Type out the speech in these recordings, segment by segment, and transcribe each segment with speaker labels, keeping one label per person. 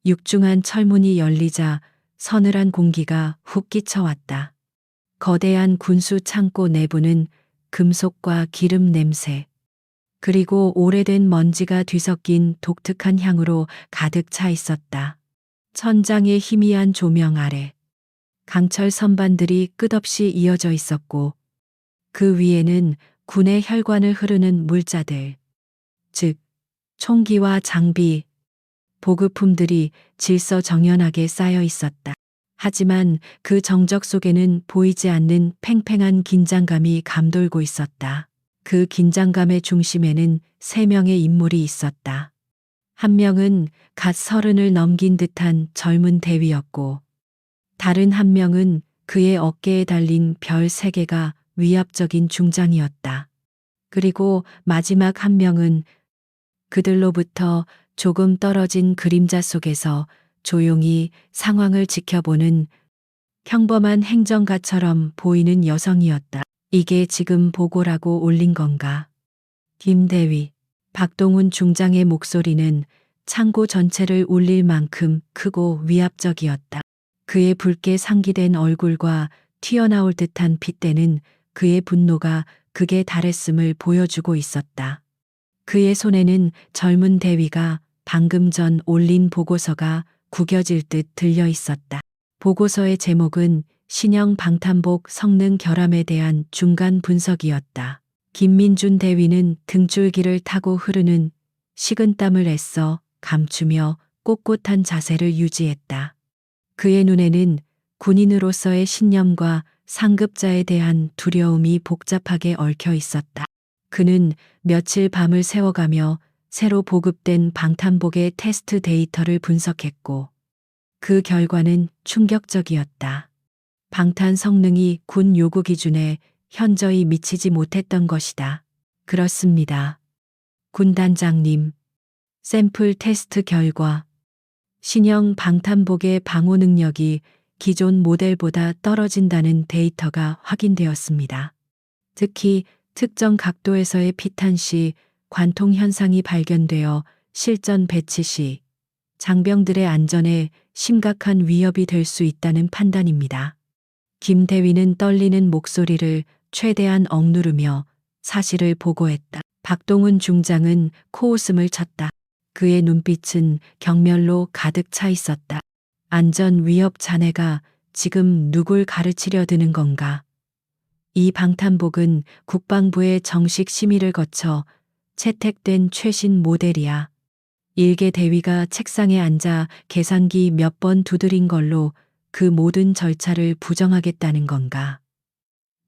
Speaker 1: 육중한 철문이 열리자 서늘한 공기가 훅 끼쳐왔다. 거대한 군수 창고 내부는 금속과 기름 냄새, 그리고 오래된 먼지가 뒤섞인 독특한 향으로 가득 차 있었다. 천장의 희미한 조명 아래 강철 선반들이 끝없이 이어져 있었고 그 위에는 군의 혈관을 흐르는 물자들, 즉 총기와 장비, 보급품들이 질서정연하게 쌓여 있었다. 하지만 그 정적 속에는 보이지 않는 팽팽한 긴장감이 감돌고 있었다. 그 긴장감의 중심에는 3명의 인물이 있었다. 한 명은 갓 30을 넘긴 듯한 젊은 대위였고, 다른 한 명은 그의 어깨에 달린 별 3개가 위압적인 중장이었다. 그리고 마지막 한 명은 그들로부터 조금 떨어진 그림자 속에서 조용히 상황을 지켜보는 평범한 행정가처럼 보이는 여성이었다. 이게 지금 보고라고 올린 건가? 김대위, 박동훈 중장의 목소리는 창고 전체를 울릴 만큼 크고 위압적이었다. 그의 붉게 상기된 얼굴과 튀어나올 듯한 핏대는 그의 분노가 극에 달했음을 보여주고 있었다. 그의 손에는 젊은 대위가 방금 전 올린 보고서가 구겨질 듯 들려 있었다. 보고서의 제목은 신형 방탄복 성능 결함에 대한 중간 분석이었다. 김민준 대위는 등줄기를 타고 흐르는 식은땀을 애써 감추며 꼿꼿한 자세를 유지했다. 그의 눈에는 군인으로서의 신념과 상급자에 대한 두려움이 복잡하게 얽혀 있었다. 그는 며칠 밤을 새워가며 새로 보급된 방탄복의 테스트 데이터를 분석했고 그 결과는 충격적이었다. 방탄 성능이 군 요구 기준에 현저히 미치지 못했던 것이다. 그렇습니다. 군단장님, 샘플 테스트 결과 신형 방탄복의 방호 능력이 기존 모델보다 떨어진다는 데이터가 확인되었습니다. 특히 특정 각도에서의 피탄 시 관통 현상이 발견되어 실전 배치 시 장병들의 안전에 심각한 위협이 될 수 있다는 판단입니다. 김 대위는 떨리는 목소리를 최대한 억누르며 사실을 보고했다. 박동훈 중장은 코웃음을 쳤다. 그의 눈빛은 경멸로 가득 차 있었다. 안전 위협 자네가 지금 누굴 가르치려 드는 건가? 이 방탄복은 국방부의 정식 심의를 거쳐 채택된 최신 모델이야. 일개 대위가 책상에 앉아 계산기 몇 번 두드린 걸로 그 모든 절차를 부정하겠다는 건가?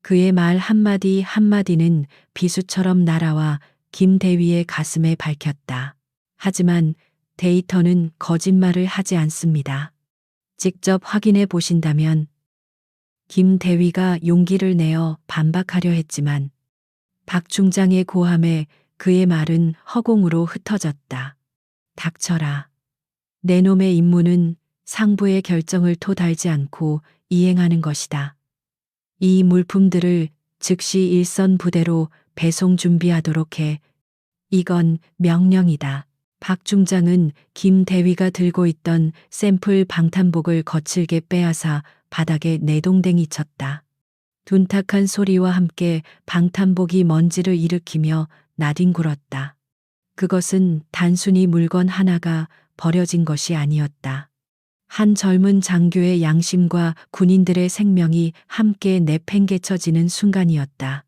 Speaker 1: 그의 말 한마디 한마디는 비수처럼 날아와 김 대위의 가슴에 밝혔다. 하지만 데이터는 거짓말을 하지 않습니다. 직접 확인해 보신다면 김 대위가 용기를 내어 반박하려 했지만 박 중장의 고함에 그의 말은 허공으로 흩어졌다. 닥쳐라. 내 놈의 임무는 상부의 결정을 토달지 않고 이행하는 것이다. 이 물품들을 즉시 일선 부대로 배송 준비하도록 해. 이건 명령이다. 박 중장은 김 대위가 들고 있던 샘플 방탄복을 거칠게 빼앗아 바닥에 내동댕이 쳤다. 둔탁한 소리와 함께 방탄복이 먼지를 일으키며 나뒹굴었다. 그것은 단순히 물건 하나가 버려진 것이 아니었다. 한 젊은 장교의 양심과 군인들의 생명이 함께 내팽개쳐지는 순간이었다.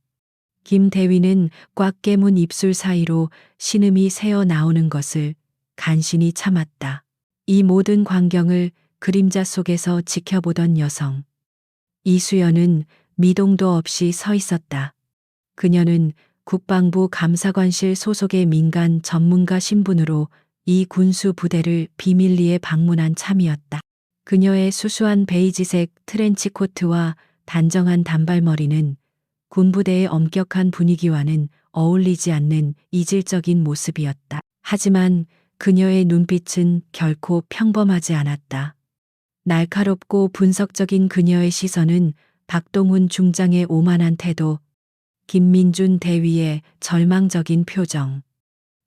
Speaker 1: 김 대위는 꽉 깨문 입술 사이로 신음이 새어 나오는 것을 간신히 참았다. 이 모든 광경을 그림자 속에서 지켜보던 여성. 이수연은 미동도 없이 서 있었다. 그녀는 국방부 감사관실 소속의 민간 전문가 신분으로 이 군수 부대를 비밀리에 방문한 참이었다. 그녀의 수수한 베이지색 트렌치 코트와 단정한 단발머리는 군부대의 엄격한 분위기와는 어울리지 않는 이질적인 모습이었다. 하지만 그녀의 눈빛은 결코 평범하지 않았다. 날카롭고 분석적인 그녀의 시선은 박동훈 중장의 오만한 태도, 김민준 대위의 절망적인 표정,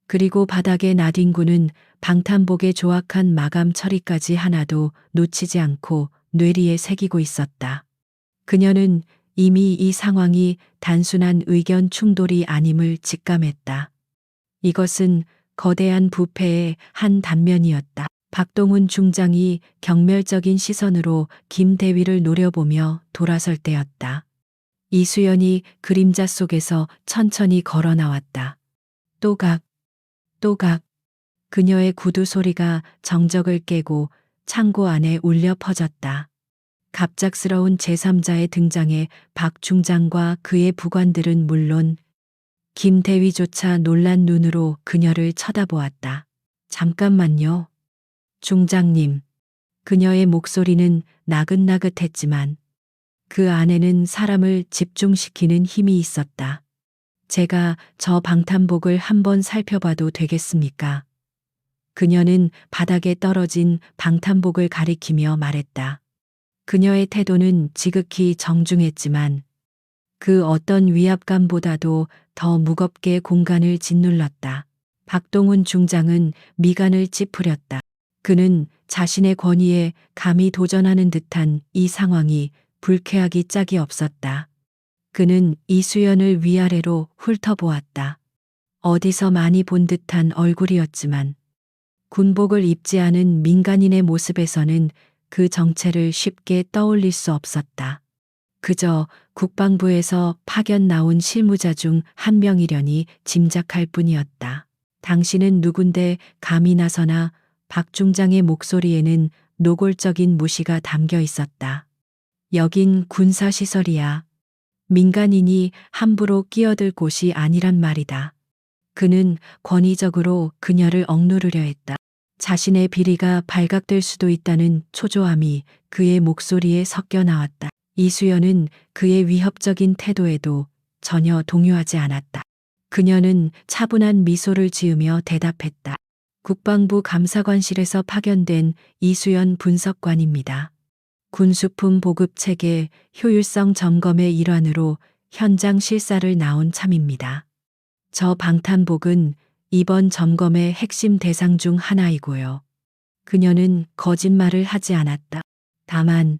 Speaker 1: 그리고 바닥에 나뒹구는 방탄복의 조악한 마감 처리까지 하나도 놓치지 않고 뇌리에 새기고 있었다. 그녀는 이미 이 상황이 단순한 의견 충돌이 아님을 직감했다. 이것은 거대한 부패의 한 단면이었다. 박동훈 중장이 경멸적인 시선으로 김 대위를 노려보며 돌아설 때였다. 이수연이 그림자 속에서 천천히 걸어 나왔다. 또각, 또각. 그녀의 구두 소리가 정적을 깨고 창고 안에 울려 퍼졌다. 갑작스러운 제3자의 등장에 박 중장과 그의 부관들은 물론 김 대위조차 놀란 눈으로 그녀를 쳐다보았다. 잠깐만요. 중장님. 그녀의 목소리는 나긋나긋했지만 그 안에는 사람을 집중시키는 힘이 있었다. 제가 저 방탄복을 한번 살펴봐도 되겠습니까? 그녀는 바닥에 떨어진 방탄복을 가리키며 말했다. 그녀의 태도는 지극히 정중했지만 그 어떤 위압감보다도 더 무겁게 공간을 짓눌렀다. 박동훈 중장은 미간을 찌푸렸다. 그는 자신의 권위에 감히 도전하는 듯한 이 상황이 불쾌하기 짝이 없었다. 그는 이수연을 위아래로 훑어보았다. 어디서 많이 본 듯한 얼굴이었지만 군복을 입지 않은 민간인의 모습에서는 그 정체를 쉽게 떠올릴 수 없었다. 그저 국방부에서 파견 나온 실무자 중 한 명이려니 짐작할 뿐이었다. 당신은 누군데 감히 나서나. 박 중장의 목소리에는 노골적인 무시가 담겨 있었다. 여긴 군사시설이야. 민간인이 함부로 끼어들 곳이 아니란 말이다. 그는 권위적으로 그녀를 억누르려 했다. 자신의 비리가 발각될 수도 있다는 초조함이 그의 목소리에 섞여 나왔다. 이수연은 그의 위협적인 태도에도 전혀 동요하지 않았다. 그녀는 차분한 미소를 지으며 대답했다. 국방부 감사관실에서 파견된 이수연 분석관입니다. 군수품 보급 체계 효율성 점검의 일환으로 현장 실사를 나온 참입니다. 저 방탄복은 이번 점검의 핵심 대상 중 하나이고요. 그녀는 거짓말을 하지 않았다. 다만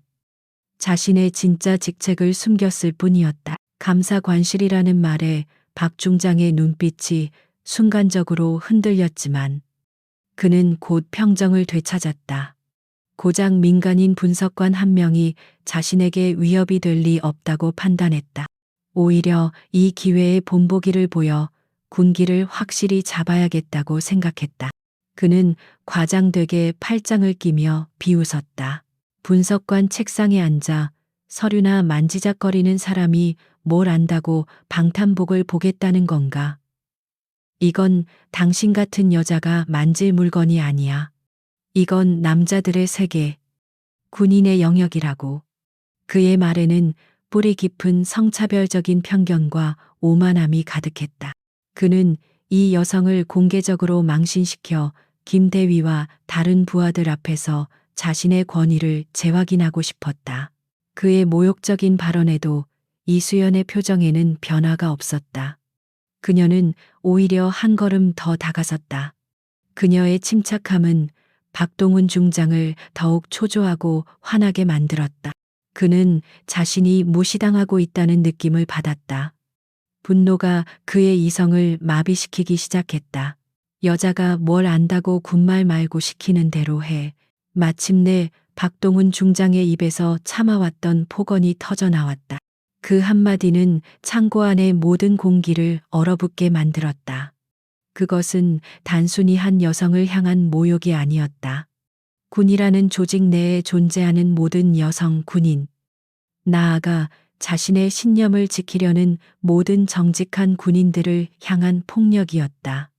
Speaker 1: 자신의 진짜 직책을 숨겼을 뿐이었다. 감사관실이라는 말에 박 중장의 눈빛이 순간적으로 흔들렸지만 그는 곧 평정을 되찾았다. 고작 민간인 분석관 한 명이 자신에게 위협이 될 리 없다고 판단했다. 오히려 이 기회에 본보기를 보여 군기를 확실히 잡아야겠다고 생각했다. 그는 과장되게 팔짱을 끼며 비웃었다. 분석관 책상에 앉아 서류나 만지작거리는 사람이 뭘 안다고 방탄복을 보겠다는 건가? 이건 당신 같은 여자가 만질 물건이 아니야. 이건 남자들의 세계, 군인의 영역이라고. 그의 말에는 뿌리 깊은 성차별적인 편견과 오만함이 가득했다. 그는 이 여성을 공개적으로 망신시켜 김 대위와 다른 부하들 앞에서 자신의 권위를 재확인하고 싶었다. 그의 모욕적인 발언에도 이수연의 표정에는 변화가 없었다. 그녀는 오히려 한 걸음 더 다가섰다. 그녀의 침착함은 박동훈 중장을 더욱 초조하고 화나게 만들었다. 그는 자신이 무시당하고 있다는 느낌을 받았다. 분노가 그의 이성을 마비시키기 시작했다. 여자가 뭘 안다고 군말 말고 시키는 대로 해. 마침내 박동훈 중장의 입에서 참아왔던 폭언이 터져 나왔다. 그 한마디는 창고 안의 모든 공기를 얼어붙게 만들었다. 그것은 단순히 한 여성을 향한 모욕이 아니었다. 군이라는 조직 내에 존재하는 모든 여성 군인, 나아가 자신의 신념을 지키려는 모든 정직한 군인들을 향한 폭력이었다.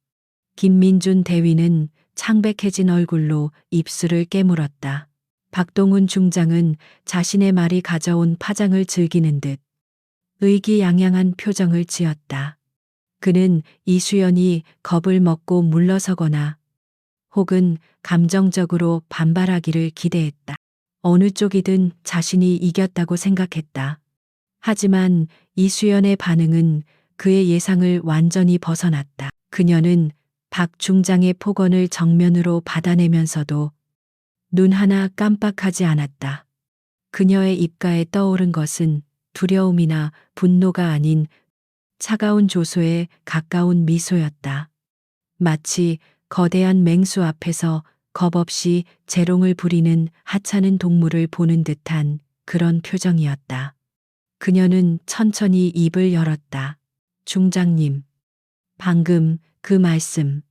Speaker 1: 김민준 대위는 창백해진 얼굴로 입술을 깨물었다. 박동훈 중장은 자신의 말이 가져온 파장을 즐기는 듯 의기양양한 표정을 지었다. 그는 이수연이 겁을 먹고 물러서거나 혹은 감정적으로 반발하기를 기대했다. 어느 쪽이든 자신이 이겼다고 생각했다. 하지만 이수연의 반응은 그의 예상을 완전히 벗어났다. 그녀는 박 중장의 폭언을 정면으로 받아내면서도 눈 하나 깜빡하지 않았다. 그녀의 입가에 떠오른 것은 두려움이나 분노가 아닌 차가운 조소에 가까운 미소였다. 마치 거대한 맹수 앞에서 겁없이 재롱을 부리는 하찮은 동물을 보는 듯한 그런 표정이었다. 그녀는 천천히 입을 열었다. 중장님, 방금 그 말씀,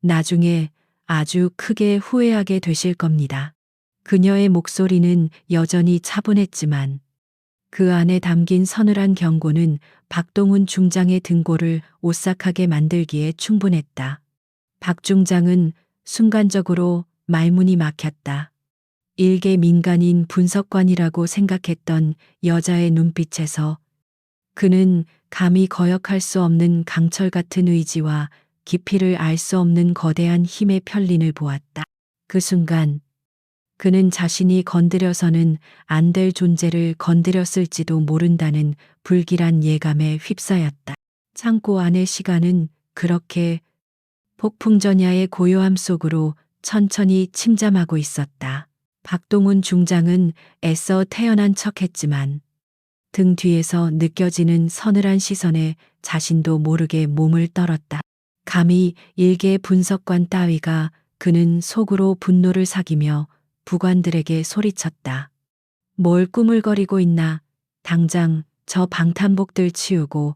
Speaker 1: 나중에 아주 크게 후회하게 되실 겁니다. 그녀의 목소리는 여전히 차분했지만 그 안에 담긴 서늘한 경고는 박동훈 중장의 등골을 오싹하게 만들기에 충분했다. 박 중장은 순간적으로 말문이 막혔다. 일개 민간인 분석관이라고 생각했던 여자의 눈빛에서 그는 감히 거역할 수 없는 강철 같은 의지와 깊이를 알 수 없는 거대한 힘의 편린을 보았다. 그 순간 그는 자신이 건드려서는 안 될 존재를 건드렸을지도 모른다는 불길한 예감에 휩싸였다. 창고 안의 시간은 그렇게 폭풍전야의 고요함 속으로 천천히 침잠하고 있었다. 박동훈 중장은 애써 태연한 척했지만 등 뒤에서 느껴지는 서늘한 시선에 자신도 모르게 몸을 떨었다. 감히 일개 분석관 따위가, 그는 속으로 분노를 사기며 부관들에게 소리쳤다. 뭘 꾸물거리고 있나? 당장 저 방탄복들 치우고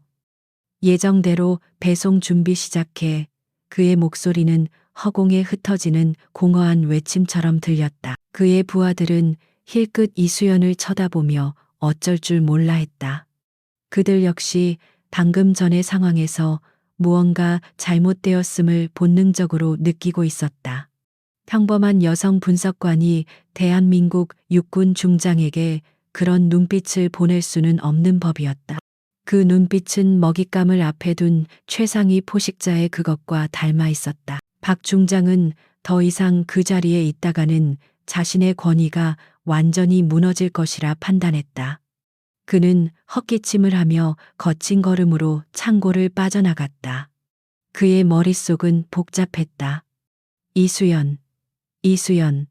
Speaker 1: 예정대로 배송 준비 시작해. 그의 목소리는 허공에 흩어지는 공허한 외침처럼 들렸다. 그의 부하들은 힐끗 이수연을 쳐다보며 어쩔 줄 몰라 했다. 그들 역시 방금 전의 상황에서 무언가 잘못되었음을 본능적으로 느끼고 있었다. 평범한 여성 분석관이 대한민국 육군 중장에게 그런 눈빛을 보낼 수는 없는 법이었다. 그 눈빛은 먹잇감을 앞에 둔 최상위 포식자의 그것과 닮아 있었다. 박 중장은 더 이상 그 자리에 있다가는 자신의 권위가 완전히 무너질 것이라 판단했다. 그는 헛기침을 하며 거친 걸음으로 창고를 빠져나갔다. 그의 머릿속은 복잡했다. 이수연, 이수연,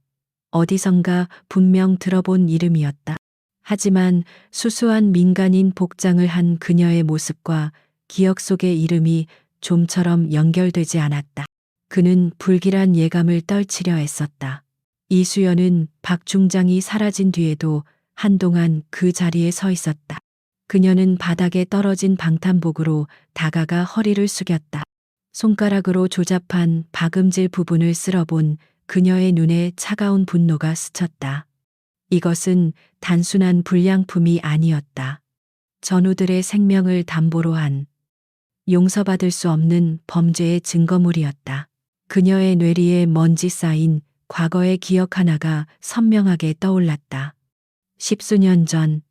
Speaker 1: 어디선가 분명 들어본 이름이었다. 하지만 수수한 민간인 복장을 한 그녀의 모습과 기억 속의 이름이 좀처럼 연결되지 않았다. 그는 불길한 예감을 떨치려 애썼다. 이수연은 박 중장이 사라진 뒤에도 한동안 그 자리에 서 있었다. 그녀는 바닥에 떨어진 방탄복으로 다가가 허리를 숙였다. 손가락으로 조잡한 박음질 부분을 쓸어본 그녀의 눈에 차가운 분노가 스쳤다. 이것은 단순한 불량품이 아니었다. 전우들의 생명을 담보로 한 용서받을 수 없는 범죄의 증거물이었다. 그녀의 뇌리에 먼지 쌓인 과거의 기억 하나가 선명하게 떠올랐다. 십수년 전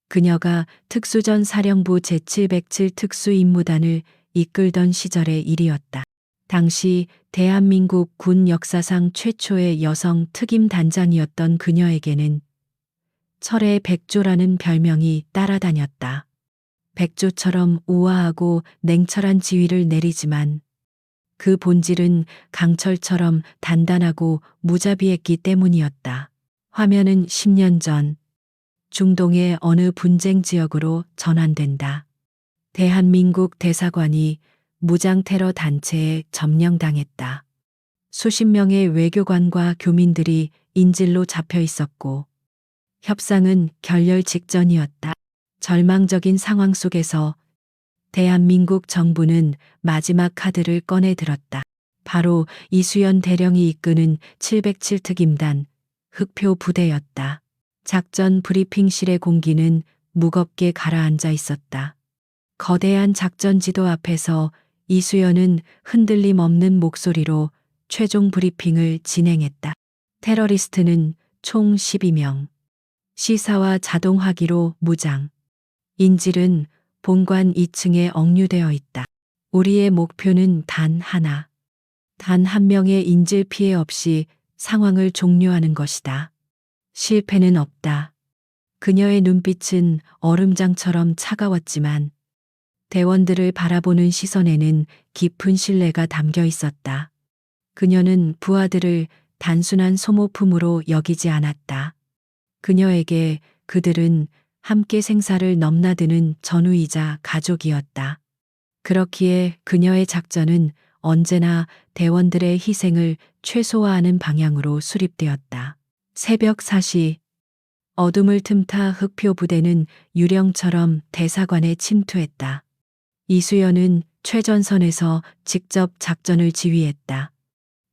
Speaker 1: 그녀가 특수전 사령부 제707 특수임무단을 이끌던 시절의 일이었다. 당시 대한민국 군 역사상 최초의 여성 특임 단장이었던 그녀에게는 철의 백조라는 별명이 따라다녔다. 백조처럼 우아하고 냉철한 지휘를 내리지만 그 본질은 강철처럼 단단하고 무자비했기 때문이었다. 화면은 10년 전 중동의 어느 분쟁 지역으로 전환된다. 대한민국 대사관이 무장 테러 단체에 점령당했다. 수십 명의 외교관과 교민들이 인질로 잡혀 있었고 협상은 결렬 직전이었다. 절망적인 상황 속에서 대한민국 정부는 마지막 카드를 꺼내 들었다. 바로 이수연 대령이 이끄는 707 특임단 흑표 부대였다. 작전 브리핑실의 공기는 무겁게 가라앉아 있었다. 거대한 작전 지도 앞에서 이수연은 흔들림 없는 목소리로 최종 브리핑을 진행했다. 테러리스트는 총 12명. 시사와 자동화기로 무장. 인질은 본관 2층에 억류되어 있다. 우리의 목표는 단 하나. 단 한 명의 인질 피해 없이 상황을 종료하는 것이다. 실패는 없다. 그녀의 눈빛은 얼음장처럼 차가웠지만 대원들을 바라보는 시선에는 깊은 신뢰가 담겨 있었다. 그녀는 부하들을 단순한 소모품으로 여기지 않았다. 그녀에게 그들은 함께 생사를 넘나드는 전우이자 가족이었다. 그렇기에 그녀의 작전은 언제나 대원들의 희생을 최소화하는 방향으로 수립되었다. 새벽 4시 어둠을 틈타 흑표 부대는 유령처럼 대사관에 침투했다. 이수연은 최전선에서 직접 작전을 지휘했다.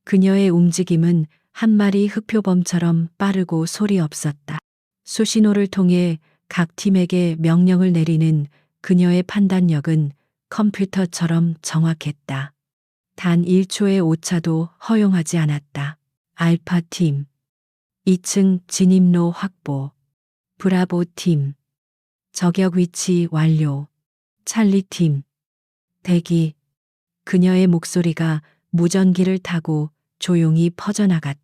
Speaker 1: 그녀의 움직임은 한 마리 흑표범처럼 빠르고 소리 없었다. 수신호를 통해 각 팀에게 명령을 내리는 그녀의 판단력은 컴퓨터처럼 정확했다. 단 1초의 오차도 허용하지 않았다. 알파팀 2층 진입로 확보. 브라보팀 저격 위치 완료. 찰리팀 대기. 그녀의 목소리가 무전기를 타고 조용히 퍼져나갔다.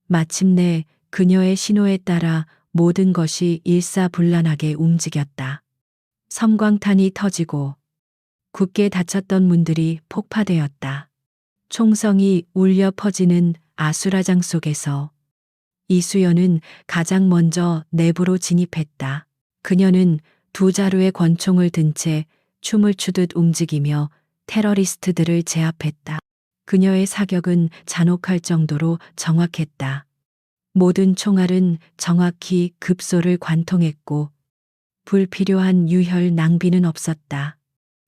Speaker 1: 마침내 그녀의 신호에 따라 모든 것이 일사불란하게 움직였다. 섬광탄이 터지고 굳게 닫혔던 문들이 폭파되었다. 총성이 울려 퍼지는 아수라장 속에서 이수연은 가장 먼저 내부로 진입했다. 그녀는 두 자루의 권총을 든 채 춤을 추듯 움직이며 테러리스트들을 제압했다. 그녀의 사격은 잔혹할 정도로 정확했다. 모든 총알은 정확히 급소를 관통했고 불필요한 유혈 낭비는 없었다.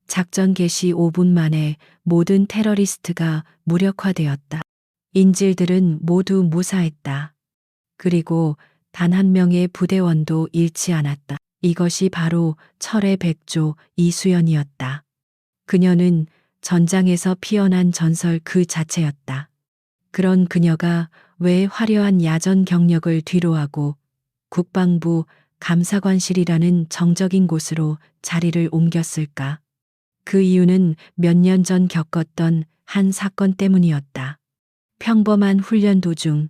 Speaker 1: 작전 개시 5분 만에 모든 테러리스트가 무력화되었다. 인질들은 모두 무사했다. 그리고 단 한 명의 부대원도 잃지 않았다. 이것이 바로 철의 백조 이수연이었다. 그녀는 전장에서 피어난 전설 그 자체였다. 그런 그녀가 왜 화려한 야전 경력을 뒤로하고 국방부 감사관실이라는 정적인 곳으로 자리를 옮겼을까? 그 이유는 몇 년 전 겪었던 한 사건 때문이었다. 평범한 훈련 도중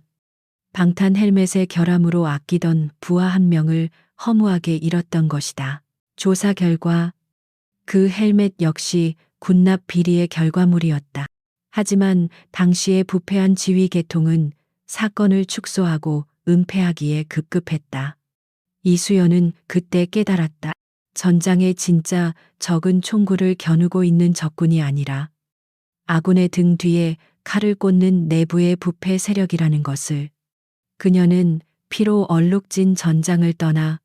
Speaker 1: 방탄 헬멧의 결함으로 아끼던 부하 한 명을 허무하게 잃었던 것이다. 조사 결과 그 헬멧 역시 군납 비리의 결과물이었다. 하지만 당시의 부패한 지휘 계통은 사건을 축소하고 은폐하기에 급급했다. 이수연은 그때 깨달았다. 전장에 진짜 적은 총구를 겨누고 있는 적군이 아니라 아군의 등 뒤에 칼을 꽂는 내부의 부패 세력이라는 것을. 그녀는 피로 얼룩진 전장을 떠나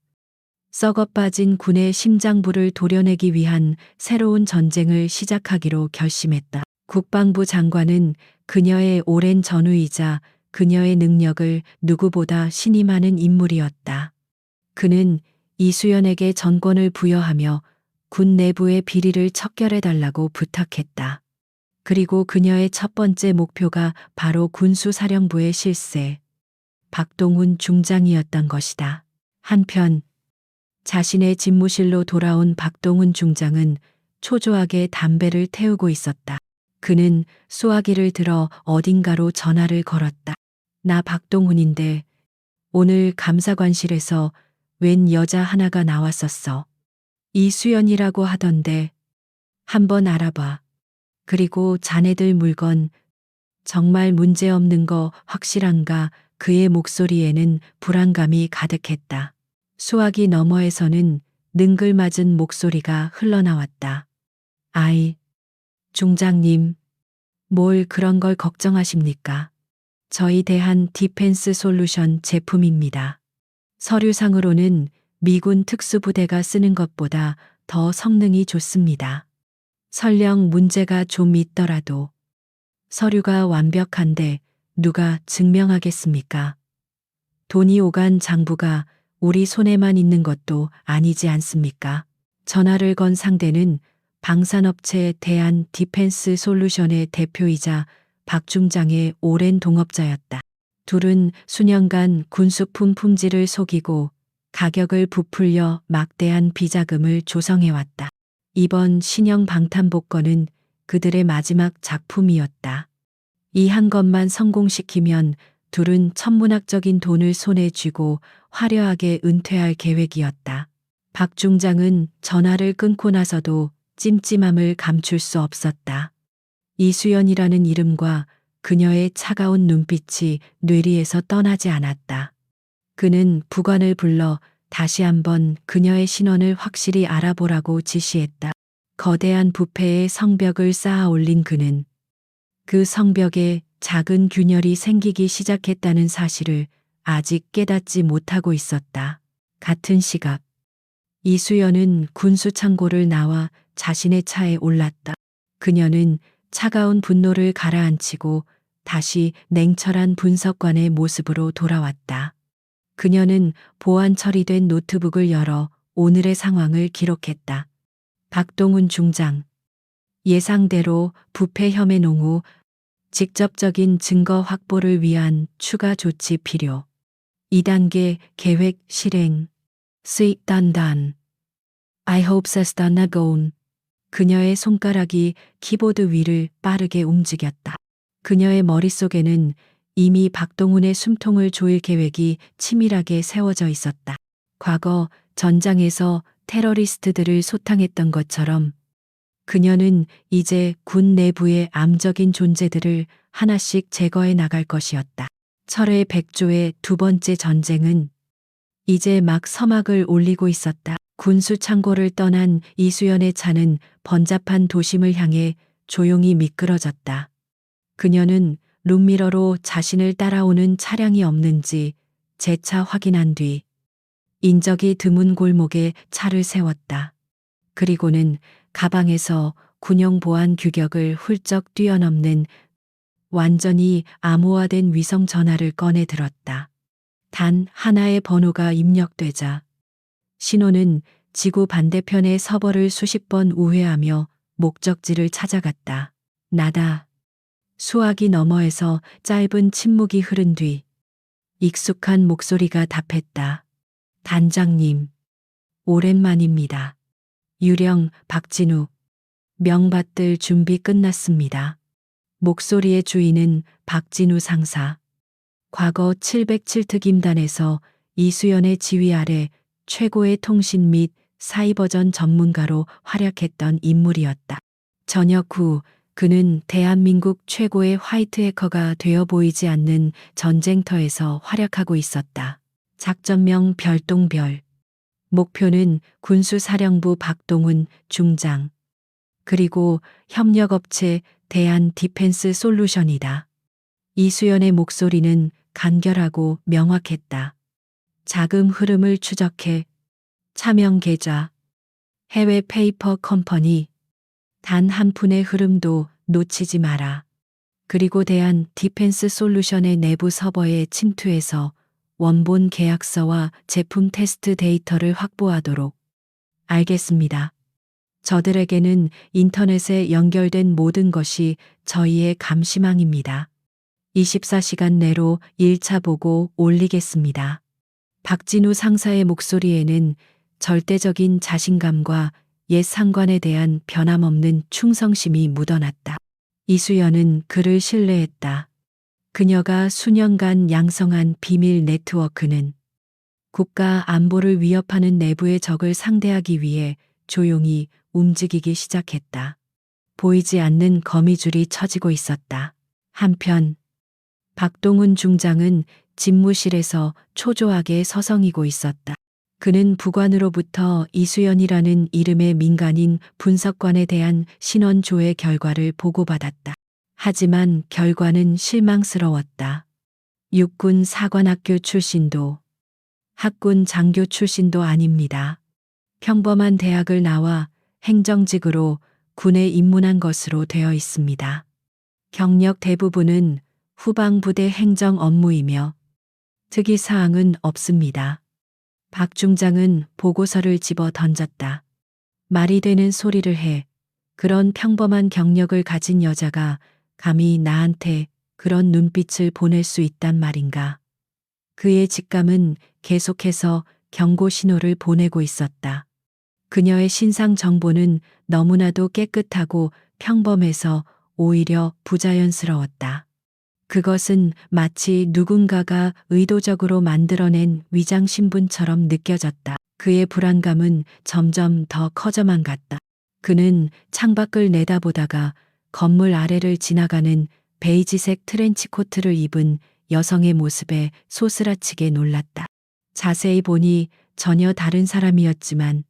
Speaker 1: 썩어 빠진 군의 심장부를 도려내기 위한 새로운 전쟁을 시작하기로 결심했다. 국방부 장관은 그녀의 오랜 전우이자 그녀의 능력을 누구보다 신임하는 인물이었다. 그는 이수연에게 전권을 부여하며 군 내부의 비리를 척결해달라고 부탁했다. 그리고 그녀의 첫 번째 목표가 바로 군수사령부의 실세, 박동훈 중장이었던 것이다. 한편 자신의 집무실로 돌아온 박동훈 중장은 초조하게 담배를 태우고 있었다. 그는 수화기를 들어 어딘가로 전화를 걸었다. 나 박동훈인데 오늘 감사관실에서 웬 여자 하나가 나왔었어. 이수연이라고 하던데 한번 알아봐. 그리고 자네들 물건 정말 문제없는 거 확실한가? 그의 목소리에는 불안감이 가득했다. 수화기 너머에서는 능글맞은 목소리가 흘러나왔다. 아이, 중장님, 뭘 그런 걸 걱정하십니까? 저희 대한 디펜스 솔루션 제품입니다. 서류상으로는 미군 특수부대가 쓰는 것보다 더 성능이 좋습니다. 설령 문제가 좀 있더라도 서류가 완벽한데 누가 증명하겠습니까? 돈이 오간 장부가 우리 손에만 있는 것도 아니지 않습니까? 전화를 건 상대는 방산업체 대한 디펜스 솔루션의 대표이자 박 중장의 오랜 동업자였다. 둘은 수년간 군수품 품질을 속이고 가격을 부풀려 막대한 비자금을 조성해왔다. 이번 신형 방탄복권은 그들의 마지막 작품이었다. 이 한 것만 성공시키면 둘은 천문학적인 돈을 손에 쥐고 화려하게 은퇴할 계획이었다. 박 중장은 전화를 끊고 나서도 찜찜함을 감출 수 없었다. 이수연이라는 이름과 그녀의 차가운 눈빛이 뇌리에서 떠나지 않았다. 그는 부관을 불러 다시 한번 그녀의 신원을 확실히 알아보라고 지시했다. 거대한 부패의 성벽을 쌓아 올린 그는 그 성벽에 작은 균열이 생기기 시작했다는 사실을 아직 깨닫지 못하고 있었다. 같은 시각, 이수연은 군수창고를 나와 자신의 차에 올랐다. 그녀는 차가운 분노를 가라앉히고 다시 냉철한 분석관의 모습으로 돌아왔다. 그녀는 보안 처리된 노트북을 열어 오늘의 상황을 기록했다. 박동훈 중장. 예상대로 부패 혐의 농후, 직접적인 증거 확보를 위한 추가 조치 필요. 2단계 계획 실행. 수익 단단. I hope that's not gone. 그녀의 손가락이 키보드 위를 빠르게 움직였다. 그녀의 머릿속에는 이미 박동훈의 숨통을 조일 계획이 치밀하게 세워져 있었다. 과거 전장에서 테러리스트들을 소탕했던 것처럼 그녀는 이제 군 내부의 암적인 존재들을 하나씩 제거해 나갈 것이었다. 철의 백조의 두 번째 전쟁은 이제 막 서막을 올리고 있었다. 군수 창고를 떠난 이수연의 차는 번잡한 도심을 향해 조용히 미끄러졌다. 그녀는 룸미러로 자신을 따라오는 차량이 없는지 재차 확인한 뒤 인적이 드문 골목에 차를 세웠다. 그리고는 가방에서 군용 보안 규격을 훌쩍 뛰어넘는 완전히 암호화된 위성 전화를 꺼내 들었다. 단 하나의 번호가 입력되자 신호는 지구 반대편의 서버를 수십 번 우회하며 목적지를 찾아갔다. 나다. 수화기 너머에서 짧은 침묵이 흐른 뒤 익숙한 목소리가 답했다. 단장님, 오랜만입니다. 유령 박진우. 명받들 준비 끝났습니다. 목소리의 주인은 박진우 상사. 과거 707특임단에서 이수연의 지휘 아래 최고의 통신 및 사이버전 전문가로 활약했던 인물이었다. 저녁 후 그는 대한민국 최고의 화이트 해커가 되어 보이지 않는 전쟁터에서 활약하고 있었다. 작전명 별똥별. 목표는 군수사령부 박동훈 중장. 그리고 협력업체 대한 디펜스 솔루션이다. 이수연의 목소리는 간결하고 명확했다. 자금 흐름을 추적해. 차명 계좌. 해외 페이퍼 컴퍼니. 단 한 푼의 흐름도 놓치지 마라. 그리고 대한 디펜스 솔루션의 내부 서버에 침투해서 원본 계약서와 제품 테스트 데이터를 확보하도록. 알겠습니다. 저들에게는 인터넷에 연결된 모든 것이 저희의 감시망입니다. 24시간 내로 1차 보고 올리겠습니다. 박진우 상사의 목소리에는 절대적인 자신감과 옛 상관에 대한 변함없는 충성심이 묻어났다. 이수연은 그를 신뢰했다. 그녀가 수년간 양성한 비밀 네트워크는 국가 안보를 위협하는 내부의 적을 상대하기 위해 조용히 움직이기 시작했다. 보이지 않는 거미줄이 쳐지고 있었다. 한편 박동훈 중장은 집무실에서 초조하게 서성이고 있었다. 그는 부관으로부터 이수연이라는 이름의 민간인 분석관에 대한 신원 조회 결과를 보고받았다. 하지만 결과는 실망스러웠다. 육군 사관학교 출신도 학군 장교 출신도 아닙니다. 평범한 대학을 나와 행정직으로 군에 입문한 것으로 되어 있습니다. 경력 대부분은 후방부대 행정 업무이며 특이사항은 없습니다. 박 중장은 보고서를 집어 던졌다. 말이 되는 소리를 해. 그런 평범한 경력을 가진 여자가 감히 나한테 그런 눈빛을 보낼 수 있단 말인가. 그의 직감은 계속해서 경고 신호를 보내고 있었다. 그녀의 신상 정보는 너무나도 깨끗하고 평범해서 오히려 부자연스러웠다. 그것은 마치 누군가가 의도적으로 만들어낸 위장 신분처럼 느껴졌다. 그의 불안감은 점점 더 커져만 갔다. 그는 창밖을 내다보다가 건물 아래를 지나가는 베이지색 트렌치코트를 입은 여성의 모습에 소스라치게 놀랐다. 자세히 보니 전혀 다른 사람이었지만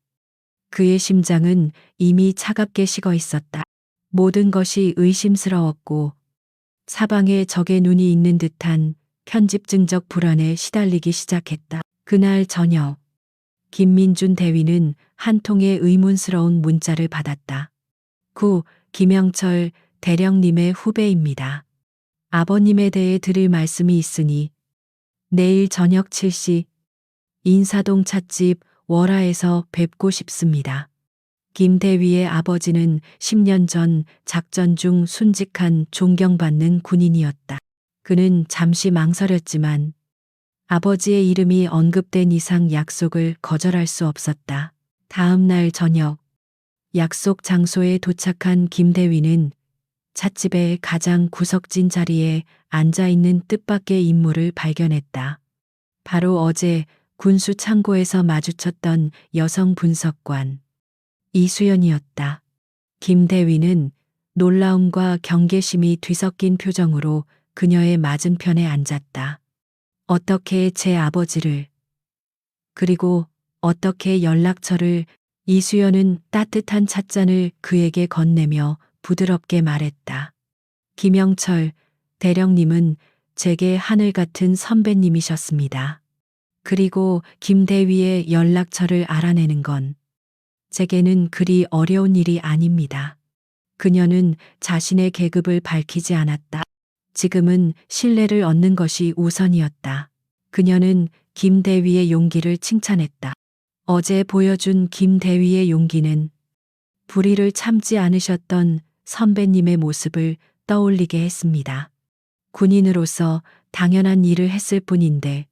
Speaker 1: 그의 심장은 이미 차갑게 식어 있었다. 모든 것이 의심스러웠고 사방에 적의 눈이 있는 듯한 편집증적 불안에 시달리기 시작했다. 그날 저녁 김민준 대위는 한 통의 의문스러운 문자를 받았다. 김영철 대령님의 후배입니다. 아버님에 대해 드릴 말씀이 있으니 내일 저녁 7시 인사동 찻집 월화에서 뵙고 싶습니다. 김 대위의 아버지는 10년 전 작전 중 순직한 존경받는 군인이었다. 그는 잠시 망설였지만 아버지의 이름이 언급된 이상 약속을 거절할 수 없었다. 다음 날 저녁 약속 장소에 도착한 김 대위는 찻집의 가장 구석진 자리에 앉아 있는 뜻밖의 인물을 발견했다. 바로 어제 군수 창고에서 마주쳤던 여성 분석관 이수연이었다. 김 대위는 놀라움과 경계심이 뒤섞인 표정으로 그녀의 맞은편에 앉았다. 어떻게 제 아버지를, 그리고 어떻게 연락처를. 이수연은 따뜻한 찻잔을 그에게 건네며 부드럽게 말했다. 김영철 대령님은 제게 하늘 같은 선배님이셨습니다. 그리고 김 대위의 연락처를 알아내는 건 제게는 그리 어려운 일이 아닙니다. 그녀는 자신의 계급을 밝히지 않았다. 지금은 신뢰를 얻는 것이 우선이었다. 그녀는 김 대위의 용기를 칭찬했다. 어제 보여준 김 대위의 용기는 불의를 참지 않으셨던 선배님의 모습을 떠올리게 했습니다. 군인으로서 당연한 일을 했을 뿐인데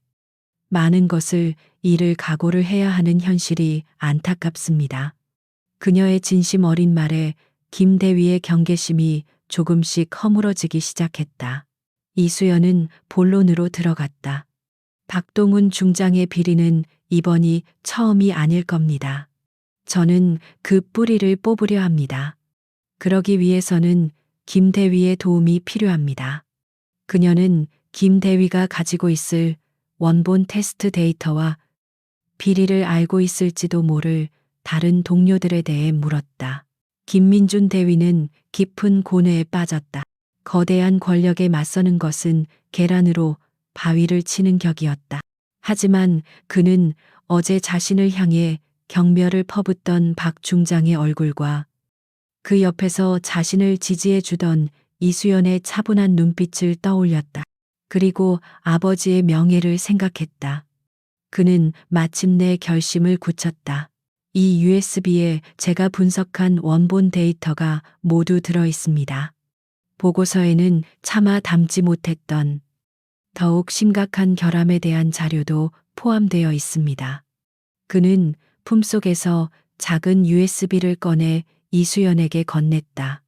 Speaker 1: 많은 것을 잃을 각오를 해야 하는 현실이 안타깝습니다. 그녀의 진심 어린 말에 김 대위의 경계심이 조금씩 허물어지기 시작했다. 이수연은 본론으로 들어갔다. 박동훈 중장의 비리는 이번이 처음이 아닐 겁니다. 저는 그 뿌리를 뽑으려 합니다. 그러기 위해서는 김 대위의 도움이 필요합니다. 그녀는 김 대위가 가지고 있을 원본 테스트 데이터와 비리를 알고 있을지도 모를 다른 동료들에 대해 물었다. 김민준 대위는 깊은 고뇌에 빠졌다. 거대한 권력에 맞서는 것은 계란으로 바위를 치는 격이었다. 하지만 그는 어제 자신을 향해 경멸을 퍼붓던 박 중장의 얼굴과 그 옆에서 자신을 지지해 주던 이수연의 차분한 눈빛을 떠올렸다. 그리고 아버지의 명예를 생각했다. 그는 마침내 결심을 굳혔다. 이 USB에 제가 분석한 원본 데이터가 모두 들어 있습니다. 보고서에는 차마 담지 못했던 더욱 심각한 결함에 대한 자료도 포함되어 있습니다. 그는 품속에서 작은 USB를 꺼내 이수연에게 건넸다.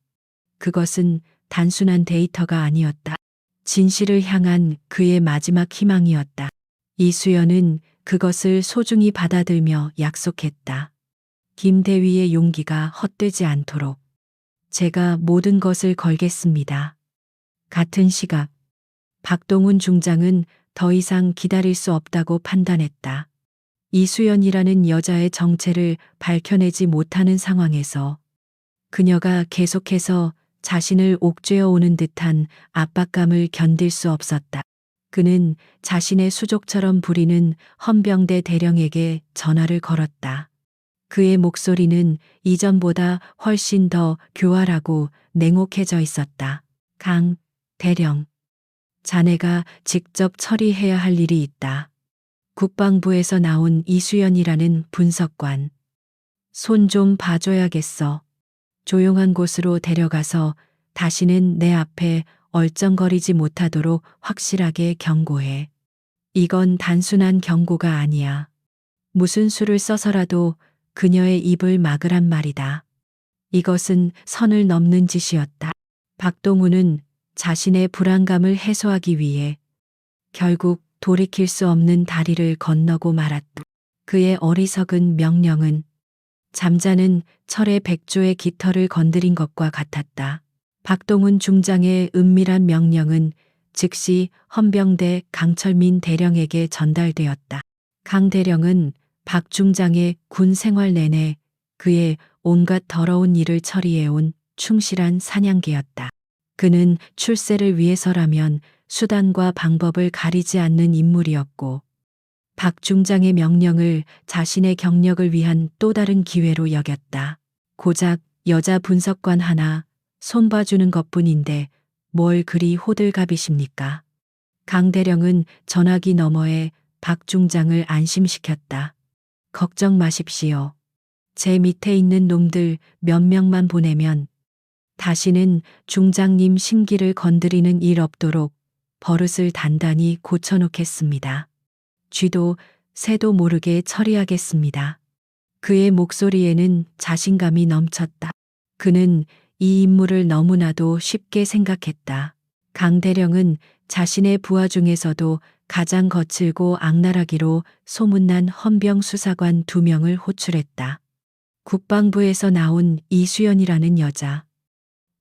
Speaker 1: 그것은 단순한 데이터가 아니었다. 진실을 향한 그의 마지막 희망이었다. 이수연은 그것을 소중히 받아들며 약속했다. 김 대위의 용기가 헛되지 않도록 제가 모든 것을 걸겠습니다. 같은 시각 박동훈 중장은 더 이상 기다릴 수 없다고 판단했다. 이수연이라는 여자의 정체를 밝혀내지 못하는 상황에서 그녀가 계속해서 자신을 옥죄어 오는 듯한 압박감을 견딜 수 없었다. 그는 자신의 수족처럼 부리는 헌병대 대령에게 전화를 걸었다. 그의 목소리는 이전보다 훨씬 더 교활하고 냉혹해져 있었다. 강 대령, 자네가 직접 처리해야 할 일이 있다. 국방부에서 나온 이수연이라는 분석관. 손 좀 봐줘야겠어. 조용한 곳으로 데려가서 다시는 내 앞에 얼쩡거리지 못하도록 확실하게 경고해. 이건 단순한 경고가 아니야. 무슨 수를 써서라도 그녀의 입을 막으란 말이다. 이것은 선을 넘는 짓이었다. 박동훈은 자신의 불안감을 해소하기 위해 결국 돌이킬 수 없는 다리를 건너고 말았다. 그의 어리석은 명령은 잠자는 철의 백조의 깃털을 건드린 것과 같았다. 박동훈 중장의 은밀한 명령은 즉시 헌병대 강철민 대령에게 전달되었다. 강 대령은 박 중장의 군 생활 내내 그의 온갖 더러운 일을 처리해온 충실한 사냥개였다. 그는 출세를 위해서라면 수단과 방법을 가리지 않는 인물이었고 박 중장의 명령을 자신의 경력을 위한 또 다른 기회로 여겼다. 고작 여자 분석관 하나 손봐주는 것뿐인데 뭘 그리 호들갑이십니까? 강 대령은 전화기 너머에 박 중장을 안심시켰다. 걱정 마십시오. 제 밑에 있는 놈들 몇 명만 보내면 다시는 중장님 심기를 건드리는 일 없도록 버릇을 단단히 고쳐놓겠습니다. 쥐도 새도 모르게 처리하겠습니다. 그의 목소리에는 자신감이 넘쳤다. 그는 이 임무를 너무나도 쉽게 생각했다. 강 대령은 자신의 부하 중에서도 가장 거칠고 악랄하기로 소문난 헌병 수사관 2명을 호출했다. 국방부에서 나온 이수연이라는 여자.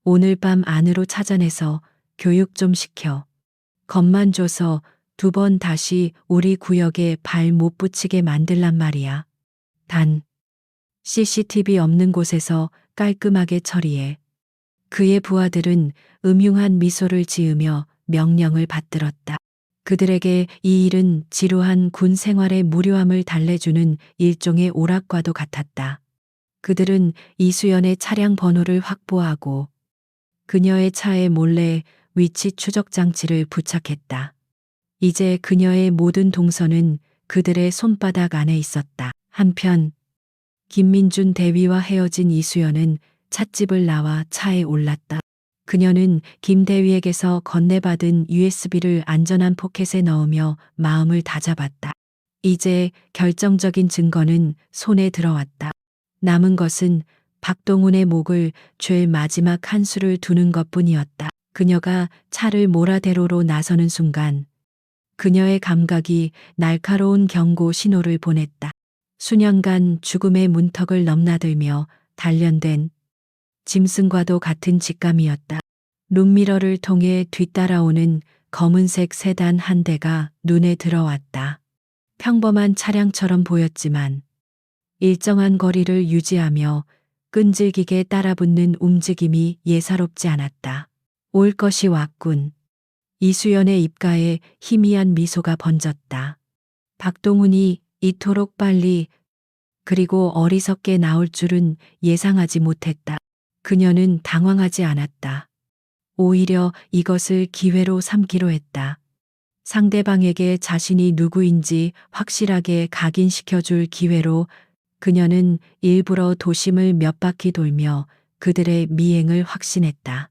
Speaker 1: 오늘 밤 안으로 찾아내서 교육 좀 시켜. 겁만 줘서 2번 다시 우리 구역에 발 못 붙이게 만들란 말이야. 단, CCTV 없는 곳에서 깔끔하게 처리해. 그의 부하들은 음흉한 미소를 지으며 명령을 받들었다. 그들에게 이 일은 지루한 군 생활의 무료함을 달래주는 일종의 오락과도 같았다. 그들은 이수연의 차량 번호를 확보하고 그녀의 차에 몰래 위치 추적 장치를 부착했다. 이제 그녀의 모든 동선은 그들의 손바닥 안에 있었다. 한편 김민준 대위와 헤어진 이수연은 찻집을 나와 차에 올랐다. 그녀는 김 대위에게서 건네받은 USB를 안전한 포켓에 넣으며 마음을 다잡았다. 이제 결정적인 증거는 손에 들어왔다. 남은 것은 박동훈의 목을 죄 마지막 한 수를 두는 것뿐이었다. 그녀가 차를 몰아대로로 나서는 순간 그녀의 감각이 날카로운 경고 신호를 보냈다. 수년간 죽음의 문턱을 넘나들며 단련된 짐승과도 같은 직감이었다. 룸미러를 통해 뒤따라오는 검은색 세단 한 대가 눈에 들어왔다. 평범한 차량처럼 보였지만 일정한 거리를 유지하며 끈질기게 따라붙는 움직임이 예사롭지 않았다. 올 것이 왔군. 이수연의 입가에 희미한 미소가 번졌다. 박동훈이 이토록 빨리 그리고 어리석게 나올 줄은 예상하지 못했다. 그녀는 당황하지 않았다. 오히려 이것을 기회로 삼기로 했다. 상대방에게 자신이 누구인지 확실하게 각인시켜줄 기회로 그녀는 일부러 도심을 몇 바퀴 돌며 그들의 미행을 확신했다.